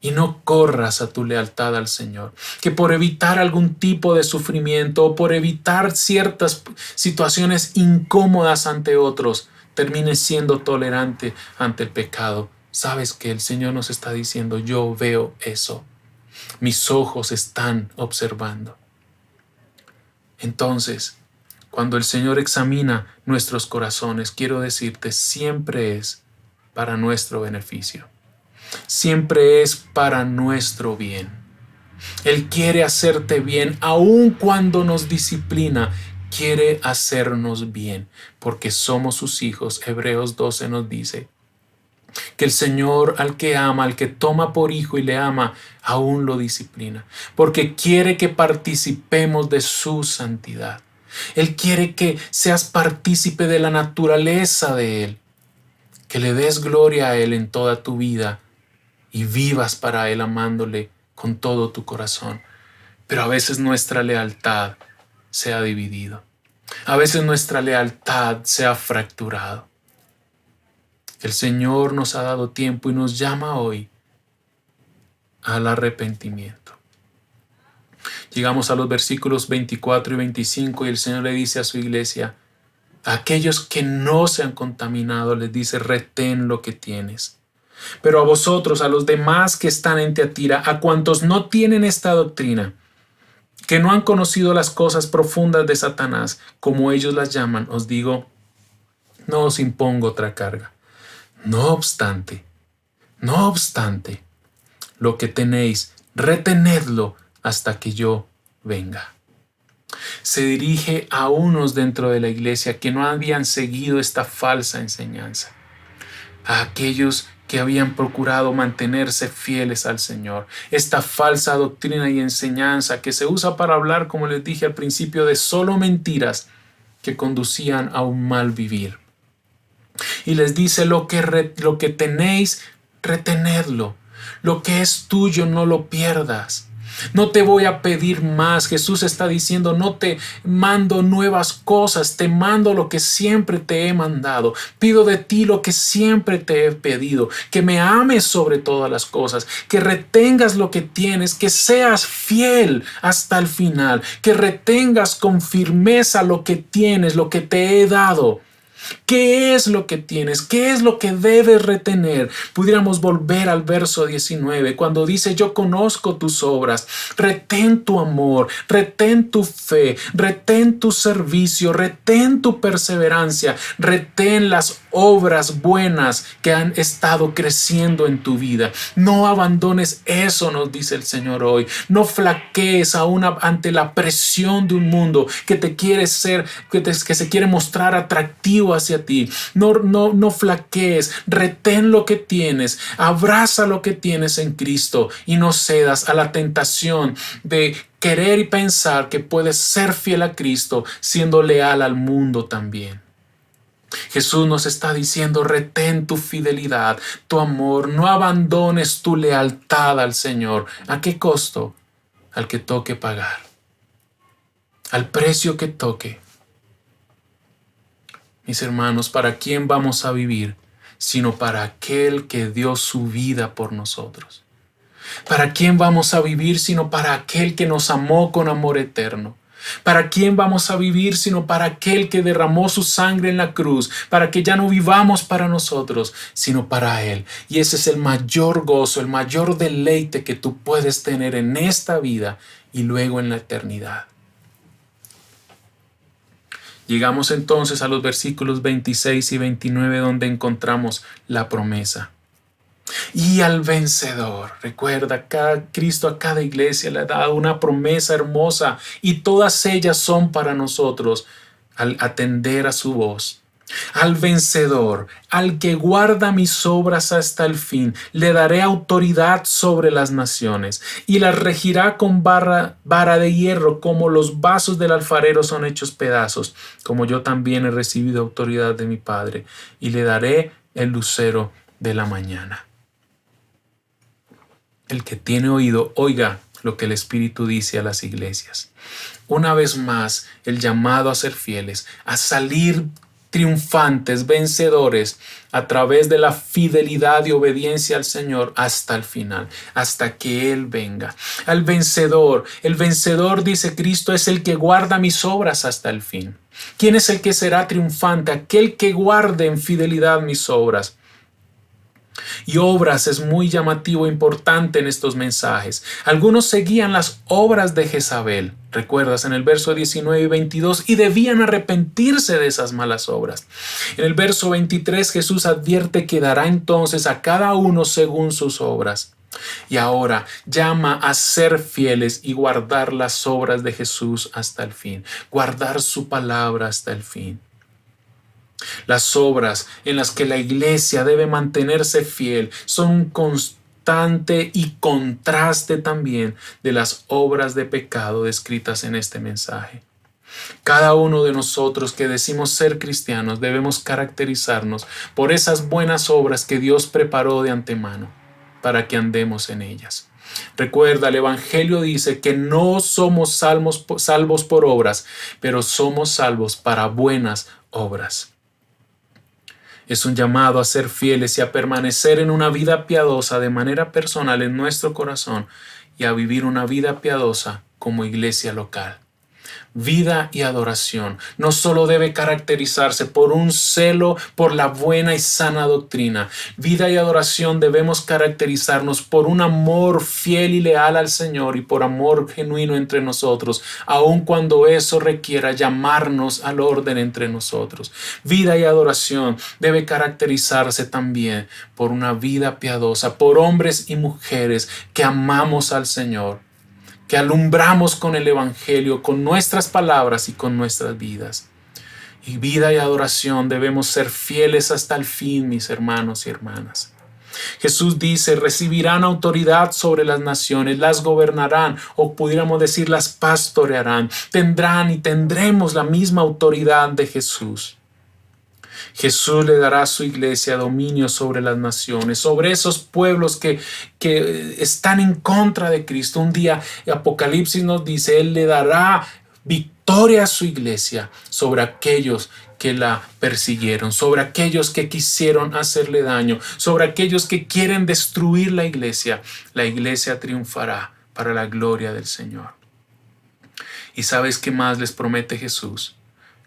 y no corras a tu lealtad al Señor, que por evitar algún tipo de sufrimiento o por evitar ciertas situaciones incómodas ante otros, termines siendo tolerante ante el pecado. Sabes que el Señor nos está diciendo, yo veo eso. Mis ojos están observando. Entonces, cuando el Señor examina nuestros corazones, quiero decirte, siempre es para nuestro beneficio. Siempre es para nuestro bien. Él quiere hacerte bien, aun cuando nos disciplina, quiere hacernos bien, porque somos sus hijos. Hebreos 12 nos dice que el Señor al que ama, al que toma por hijo y le ama, aún lo disciplina, porque quiere que participemos de su santidad. Él quiere que seas partícipe de la naturaleza de Él, que le des gloria a Él en toda tu vida y vivas para Él amándole con todo tu corazón. Pero a veces nuestra lealtad se ha dividido. A veces nuestra lealtad se ha fracturado. El Señor nos ha dado tiempo y nos llama hoy al arrepentimiento. Llegamos a los versículos 24 y 25 y el Señor le dice a su iglesia, a aquellos que no se han contaminado, les dice, retén lo que tienes. Pero a vosotros, a los demás que están en Tiatira, a cuantos no tienen esta doctrina, que no han conocido las cosas profundas de Satanás, como ellos las llaman, os digo, no os impongo otra carga. No obstante, lo que tenéis, retenedlo hasta que yo venga. Se dirige a unos dentro de la iglesia que no habían seguido esta falsa enseñanza, a aquellos que habían procurado mantenerse fieles al Señor. Esta falsa doctrina y enseñanza que se usa para hablar, como les dije al principio, de solo mentiras que conducían a un mal vivir. Y les dice, lo que tenéis, retenedlo. Lo que es tuyo, no lo pierdas. No te voy a pedir más. Jesús está diciendo, no te mando nuevas cosas, te mando lo que siempre te he mandado. Pido de ti lo que siempre te he pedido, que me ames sobre todas las cosas, que retengas lo que tienes, que seas fiel hasta el final, que retengas con firmeza lo que tienes, lo que te he dado. ¿Qué es lo que tienes? ¿Qué es lo que debes retener? Pudiéramos volver al verso 19, cuando dice, yo conozco tus obras, retén tu amor, retén tu fe, retén tu servicio, retén tu perseverancia, retén las obras buenas que han estado creciendo en tu vida. No abandones eso, nos dice el Señor hoy. No flaquees aún ante la presión de un mundo que te quiere que se quiere mostrar atractivo hacia ti. No flaquees, retén lo que tienes, abraza lo que tienes en Cristo y no cedas a la tentación de querer y pensar que puedes ser fiel a Cristo siendo leal al mundo también. Jesús nos está diciendo, retén tu fidelidad, tu amor, no abandones tu lealtad al Señor. ¿A qué costo? Al que toque pagar, al precio que toque. Mis hermanos, ¿para quién vamos a vivir? Sino para aquel que dio su vida por nosotros. ¿Para quién vamos a vivir? Sino para aquel que nos amó con amor eterno. ¿Para quién vamos a vivir sino para aquel que derramó su sangre en la cruz? Para que ya no vivamos para nosotros, sino para Él. Y ese es el mayor gozo, el mayor deleite que tú puedes tener en esta vida y luego en la eternidad. Llegamos entonces a los versículos 26 y 29 donde encontramos la promesa. Y al vencedor, recuerda, Cristo a cada iglesia le ha dado una promesa hermosa y todas ellas son para nosotros al atender a su voz. Al vencedor, al que guarda mis obras hasta el fin, le daré autoridad sobre las naciones y las regirá con vara de hierro, como los vasos del alfarero son hechos pedazos, como yo también he recibido autoridad de mi Padre, y le daré el lucero de la mañana. El que tiene oído, oiga lo que el Espíritu dice a las iglesias. Una vez más, el llamado a ser fieles, a salir triunfantes, vencedores, a través de la fidelidad y obediencia al Señor hasta el final, hasta que Él venga. Al vencedor, el vencedor, dice Cristo, es el que guarda mis obras hasta el fin. ¿Quién es el que será triunfante? Aquel que guarde en fidelidad mis obras. Y obras es muy llamativo e importante en estos mensajes. Algunos seguían las obras de Jezabel, recuerdas en el verso 19 y 22, y debían arrepentirse de esas malas obras. En el verso 23 Jesús advierte que dará entonces a cada uno según sus obras. Y ahora llama a ser fieles y guardar las obras de Jesús hasta el fin, guardar su palabra hasta el fin. Las obras en las que la iglesia debe mantenerse fiel son un constante y contraste también de las obras de pecado descritas en este mensaje. Cada uno de nosotros que decimos ser cristianos debemos caracterizarnos por esas buenas obras que Dios preparó de antemano para que andemos en ellas. Recuerda, el Evangelio dice que no somos salvos por obras, pero somos salvos para buenas obras. Es un llamado a ser fieles y a permanecer en una vida piadosa de manera personal en nuestro corazón y a vivir una vida piadosa como iglesia local. Vida y adoración no solo debe caracterizarse por un celo por la buena y sana doctrina. Vida y adoración debemos caracterizarnos por un amor fiel y leal al Señor y por amor genuino entre nosotros, aun cuando eso requiera llamarnos al orden entre nosotros. Vida y adoración debe caracterizarse también por una vida piadosa, por hombres y mujeres que amamos al Señor, que alumbramos con el Evangelio, con nuestras palabras y con nuestras vidas. Y vida y adoración debemos ser fieles hasta el fin, mis hermanos y hermanas. Jesús dice, recibirán autoridad sobre las naciones, las gobernarán, o pudiéramos decir, las pastorearán. Tendrán y tendremos la misma autoridad de Jesús. Jesús le dará a su iglesia dominio sobre las naciones, sobre esos pueblos que están en contra de Cristo. Un día Apocalipsis nos dice, Él le dará victoria a su iglesia sobre aquellos que la persiguieron, sobre aquellos que quisieron hacerle daño, sobre aquellos que quieren destruir la iglesia. La iglesia triunfará para la gloria del Señor. ¿Y sabes qué más les promete Jesús?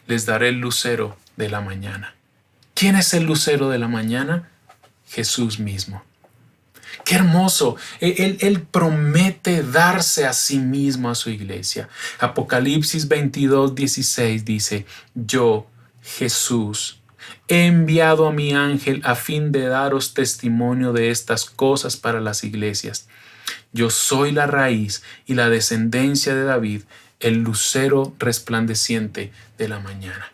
Les daré el lucero de la mañana. ¿Quién es el lucero de la mañana? Jesús mismo. ¡Qué hermoso! Él promete darse a sí mismo a su iglesia. Apocalipsis 22:16 dice, yo, Jesús, he enviado a mi ángel a fin de daros testimonio de estas cosas para las iglesias. Yo soy la raíz y la descendencia de David, el lucero resplandeciente de la mañana.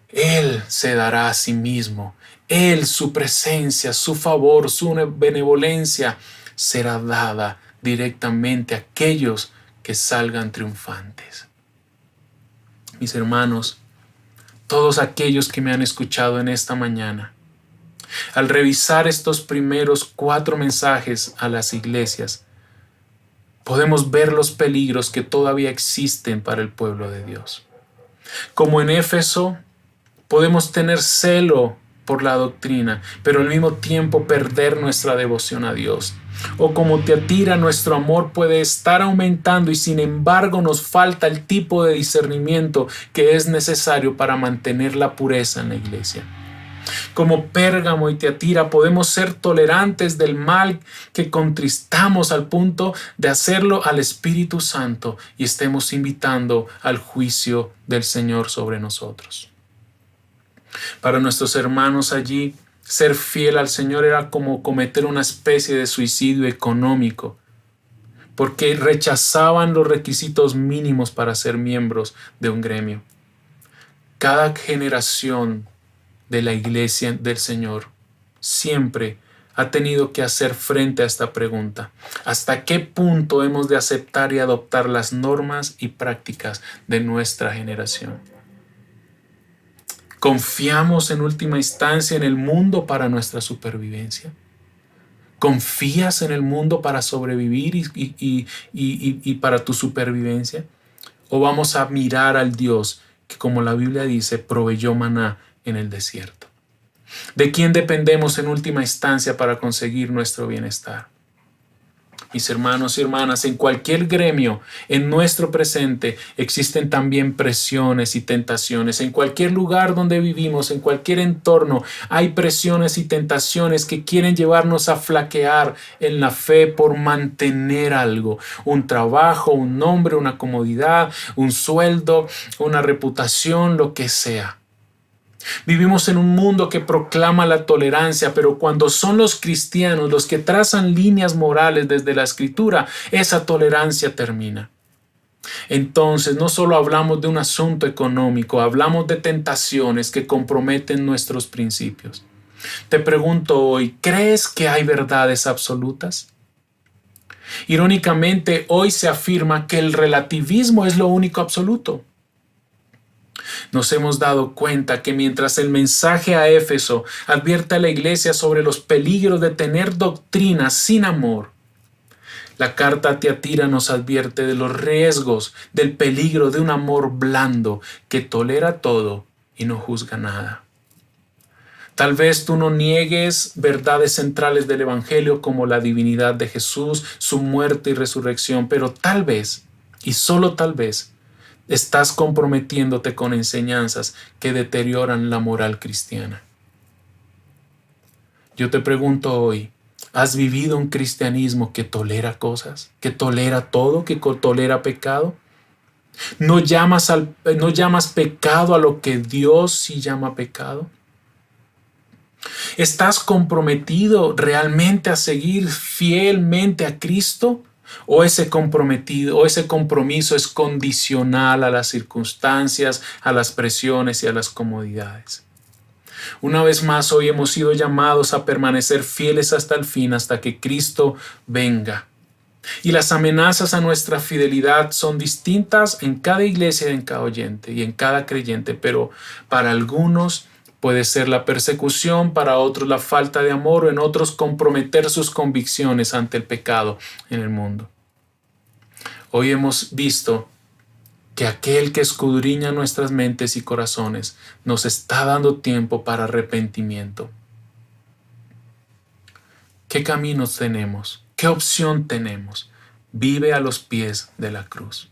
Él se dará a sí mismo. Él, su presencia, su favor, su benevolencia será dada directamente a aquellos que salgan triunfantes. Mis hermanos, todos aquellos que me han escuchado en esta mañana, al revisar estos primeros 4 mensajes a las iglesias, podemos ver los peligros que todavía existen para el pueblo de Dios. Como en Éfeso, podemos tener celo por la doctrina, pero al mismo tiempo perder nuestra devoción a Dios. O como Tiatira, nuestro amor puede estar aumentando y sin embargo nos falta el tipo de discernimiento que es necesario para mantener la pureza en la iglesia. Como Pérgamo y Tiatira podemos ser tolerantes del mal que contristamos al punto de hacerlo al Espíritu Santo y estemos invitando al juicio del Señor sobre nosotros. Para nuestros hermanos allí, ser fiel al Señor era como cometer una especie de suicidio económico, porque rechazaban los requisitos mínimos para ser miembros de un gremio. Cada generación de la iglesia del Señor siempre ha tenido que hacer frente a esta pregunta: ¿hasta qué punto hemos de aceptar y adoptar las normas y prácticas de nuestra generación? ¿Confiamos en última instancia en el mundo para nuestra supervivencia? ¿Confías en el mundo para sobrevivir y para tu supervivencia? ¿O vamos a mirar al Dios que, como la Biblia dice, proveyó maná en el desierto? ¿De quién dependemos en última instancia para conseguir nuestro bienestar? Mis hermanos y hermanas, en cualquier gremio, en nuestro presente, existen también presiones y tentaciones. En cualquier lugar donde vivimos, en cualquier entorno, hay presiones y tentaciones que quieren llevarnos a flaquear en la fe por mantener algo: un trabajo, un nombre, una comodidad, un sueldo, una reputación, lo que sea. Vivimos en un mundo que proclama la tolerancia, pero cuando son los cristianos los que trazan líneas morales desde la Escritura, esa tolerancia termina. Entonces, no solo hablamos de un asunto económico, hablamos de tentaciones que comprometen nuestros principios. Te pregunto hoy, ¿crees que hay verdades absolutas? Irónicamente, hoy se afirma que el relativismo es lo único absoluto. Nos hemos dado cuenta que mientras el mensaje a Éfeso advierte a la iglesia sobre los peligros de tener doctrinas sin amor, la carta a Tiatira nos advierte de los riesgos, del peligro de un amor blando que tolera todo y no juzga nada. Tal vez tú no niegues verdades centrales del Evangelio como la divinidad de Jesús, su muerte y resurrección, pero tal vez, y solo tal vez, estás comprometiéndote con enseñanzas que deterioran la moral cristiana. Yo te pregunto hoy, ¿has vivido un cristianismo que tolera cosas, que tolera todo, que tolera pecado? ¿No llamas pecado a lo que Dios sí llama pecado? ¿Estás comprometido realmente a seguir fielmente a Cristo? ¿O ese compromiso es condicional a las circunstancias, a las presiones y a las comodidades? Una vez más, hoy hemos sido llamados a permanecer fieles hasta el fin, hasta que Cristo venga. Y las amenazas a nuestra fidelidad son distintas en cada iglesia, en cada oyente y en cada creyente, pero para algunos puede ser la persecución, para otros la falta de amor, o en otros comprometer sus convicciones ante el pecado en el mundo. Hoy hemos visto que aquel que escudriña nuestras mentes y corazones nos está dando tiempo para arrepentimiento. ¿Qué caminos tenemos? ¿Qué opción tenemos? Vive a los pies de la cruz.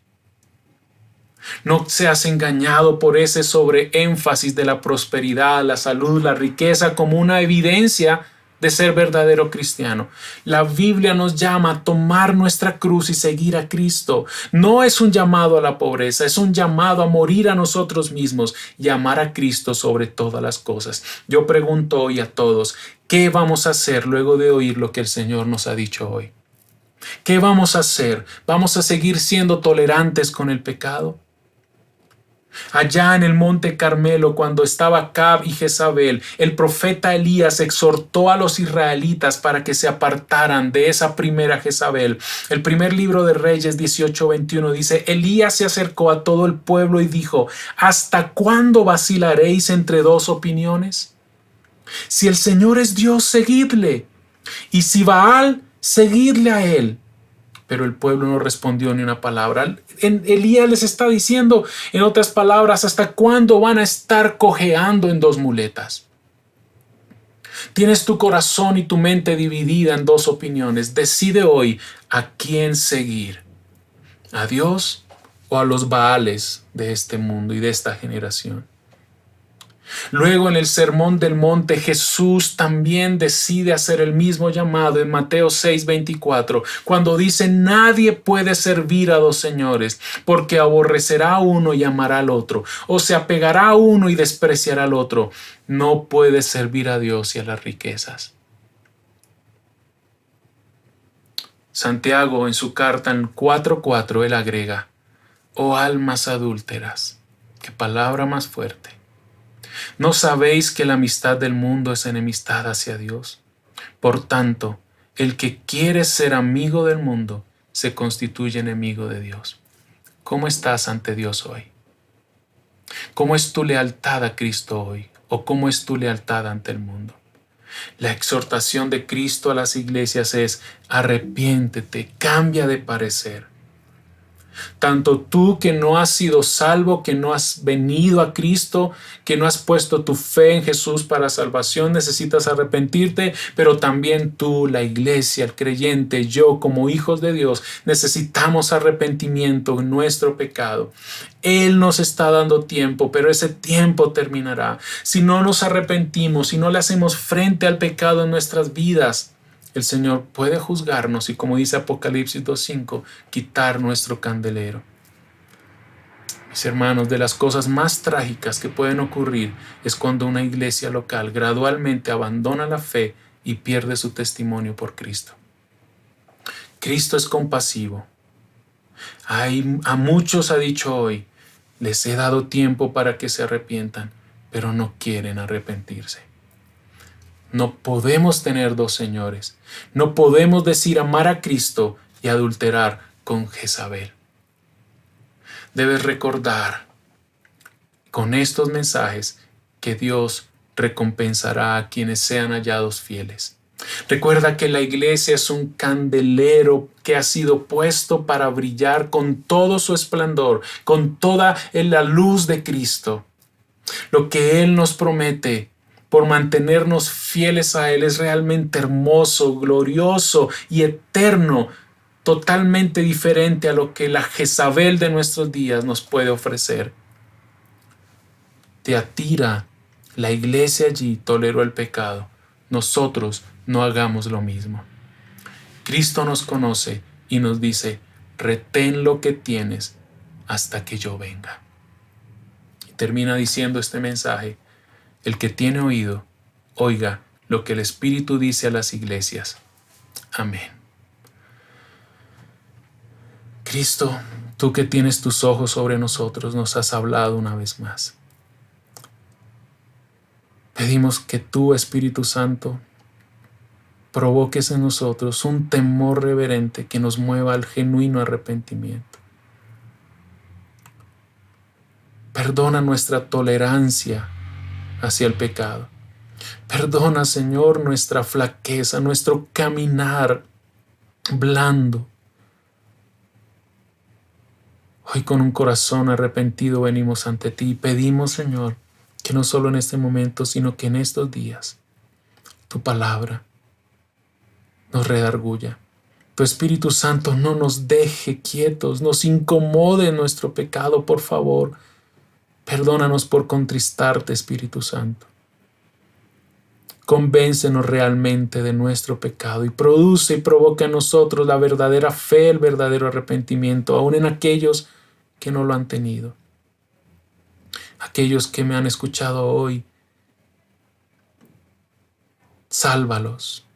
No seas engañado por ese sobreénfasis de la prosperidad, la salud, la riqueza como una evidencia de ser verdadero cristiano. La Biblia nos llama a tomar nuestra cruz y seguir a Cristo. No es un llamado a la pobreza, es un llamado a morir a nosotros mismos y amar a Cristo sobre todas las cosas. Yo pregunto hoy a todos, ¿qué vamos a hacer luego de oír lo que el Señor nos ha dicho hoy? ¿Qué vamos a hacer? ¿Vamos a seguir siendo tolerantes con el pecado? Allá en el monte Carmelo, cuando estaba Acab y Jezabel, el profeta Elías exhortó a los israelitas para que se apartaran de esa primera Jezabel. El primer libro de Reyes 18:21 dice: Elías se acercó a todo el pueblo y dijo: ¿hasta cuándo vacilaréis entre dos opiniones? Si el Señor es Dios, seguidle, y si Baal, seguidle a él. Pero el pueblo no respondió ni una palabra. Elías les está diciendo, en otras palabras, ¿hasta cuándo van a estar cojeando en dos muletas? Tienes tu corazón y tu mente dividida en dos opiniones. Decide hoy a quién seguir, a Dios o a los Baales de este mundo y de esta generación. Luego en el Sermón del Monte Jesús también decide hacer el mismo llamado en Mateo 6:24, cuando dice: nadie puede servir a dos señores, porque aborrecerá a uno y amará al otro, o se apegará a uno y despreciará al otro. No puede servir a Dios y a las riquezas. Santiago en su carta en 4:4 él agrega: oh almas adúlteras, qué palabra más fuerte. ¿No sabéis que la amistad del mundo es enemistad hacia Dios? Por tanto, el que quiere ser amigo del mundo se constituye enemigo de Dios. ¿Cómo estás ante Dios hoy? ¿Cómo es tu lealtad a Cristo hoy? ¿O cómo es tu lealtad ante el mundo? La exhortación de Cristo a las iglesias es: arrepiéntete, cambia de parecer. Tanto tú que no has sido salvo, que no has venido a Cristo, que no has puesto tu fe en Jesús para salvación, necesitas arrepentirte, pero también tú, la iglesia, el creyente, yo como hijos de Dios, necesitamos arrepentimiento en nuestro pecado. Él nos está dando tiempo, pero ese tiempo terminará. Si no nos arrepentimos, si no le hacemos frente al pecado en nuestras vidas, el Señor puede juzgarnos y, como dice Apocalipsis 2:5, quitar nuestro candelero. Mis hermanos, de las cosas más trágicas que pueden ocurrir es cuando una iglesia local gradualmente abandona la fe y pierde su testimonio por Cristo. Cristo es compasivo. A muchos ha dicho hoy: les he dado tiempo para que se arrepientan, pero no quieren arrepentirse. No podemos tener dos señores. No podemos decir amar a Cristo y adulterar con Jezabel. Debes recordar con estos mensajes que Dios recompensará a quienes sean hallados fieles. Recuerda que la iglesia es un candelero que ha sido puesto para brillar con todo su esplendor, con toda la luz de Cristo. Lo que Él nos promete por mantenernos fieles a Él es realmente hermoso, glorioso y eterno, totalmente diferente a lo que la Jezabel de nuestros días nos puede ofrecer. Tiatira, la iglesia allí toleró el pecado. Nosotros no hagamos lo mismo. Cristo nos conoce y nos dice: retén lo que tienes hasta que yo venga. Y termina diciendo este mensaje: el que tiene oído, oiga lo que el Espíritu dice a las iglesias. Amén. Cristo, tú que tienes tus ojos sobre nosotros, nos has hablado una vez más. Pedimos que tú, Espíritu Santo, provoques en nosotros un temor reverente que nos mueva al genuino arrepentimiento. Perdona nuestra tolerancia hacia el pecado. Perdona, Señor, nuestra flaqueza, nuestro caminar blando. Hoy con un corazón arrepentido venimos ante ti y pedimos, Señor, que no solo en este momento, sino que en estos días, tu palabra nos redarguya. Tu Espíritu Santo no nos deje quietos, nos incomode nuestro pecado, por favor. Perdónanos por contristarte, Espíritu Santo. Convéncenos realmente de nuestro pecado y produce y provoca en nosotros la verdadera fe, el verdadero arrepentimiento, aun en aquellos que no lo han tenido. Aquellos que me han escuchado hoy, sálvalos.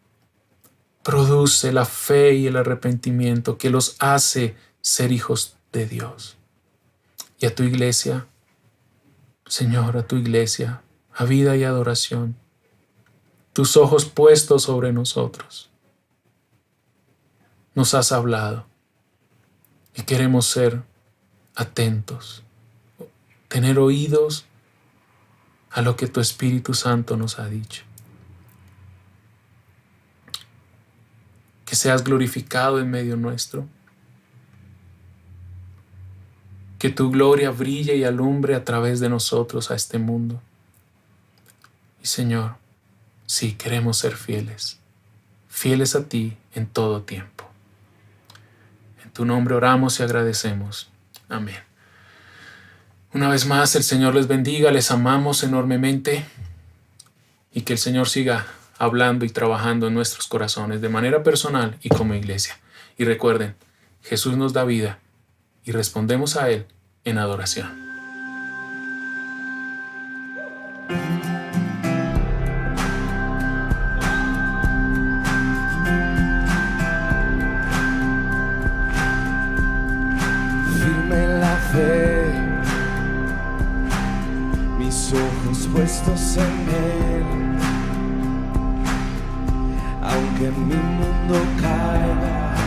Produce la fe y el arrepentimiento que los hace ser hijos de Dios. Y a tu iglesia, Señor, a tu iglesia, a vida y adoración, tus ojos puestos sobre nosotros. Nos has hablado y queremos ser atentos, tener oídos a lo que tu Espíritu Santo nos ha dicho. Que seas glorificado en medio nuestro. Que tu gloria brille y alumbre a través de nosotros a este mundo. Y Señor, Sí, queremos ser fieles, fieles a ti en todo tiempo. En tu nombre oramos y agradecemos. Amén. Una vez más, el Señor les bendiga, les amamos enormemente y que el Señor siga hablando y trabajando en nuestros corazones de manera personal y como iglesia. Y recuerden, Jesús nos da vida y respondemos a Él en adoración. Mis ojos puestos en Él, aunque mi mundo caiga,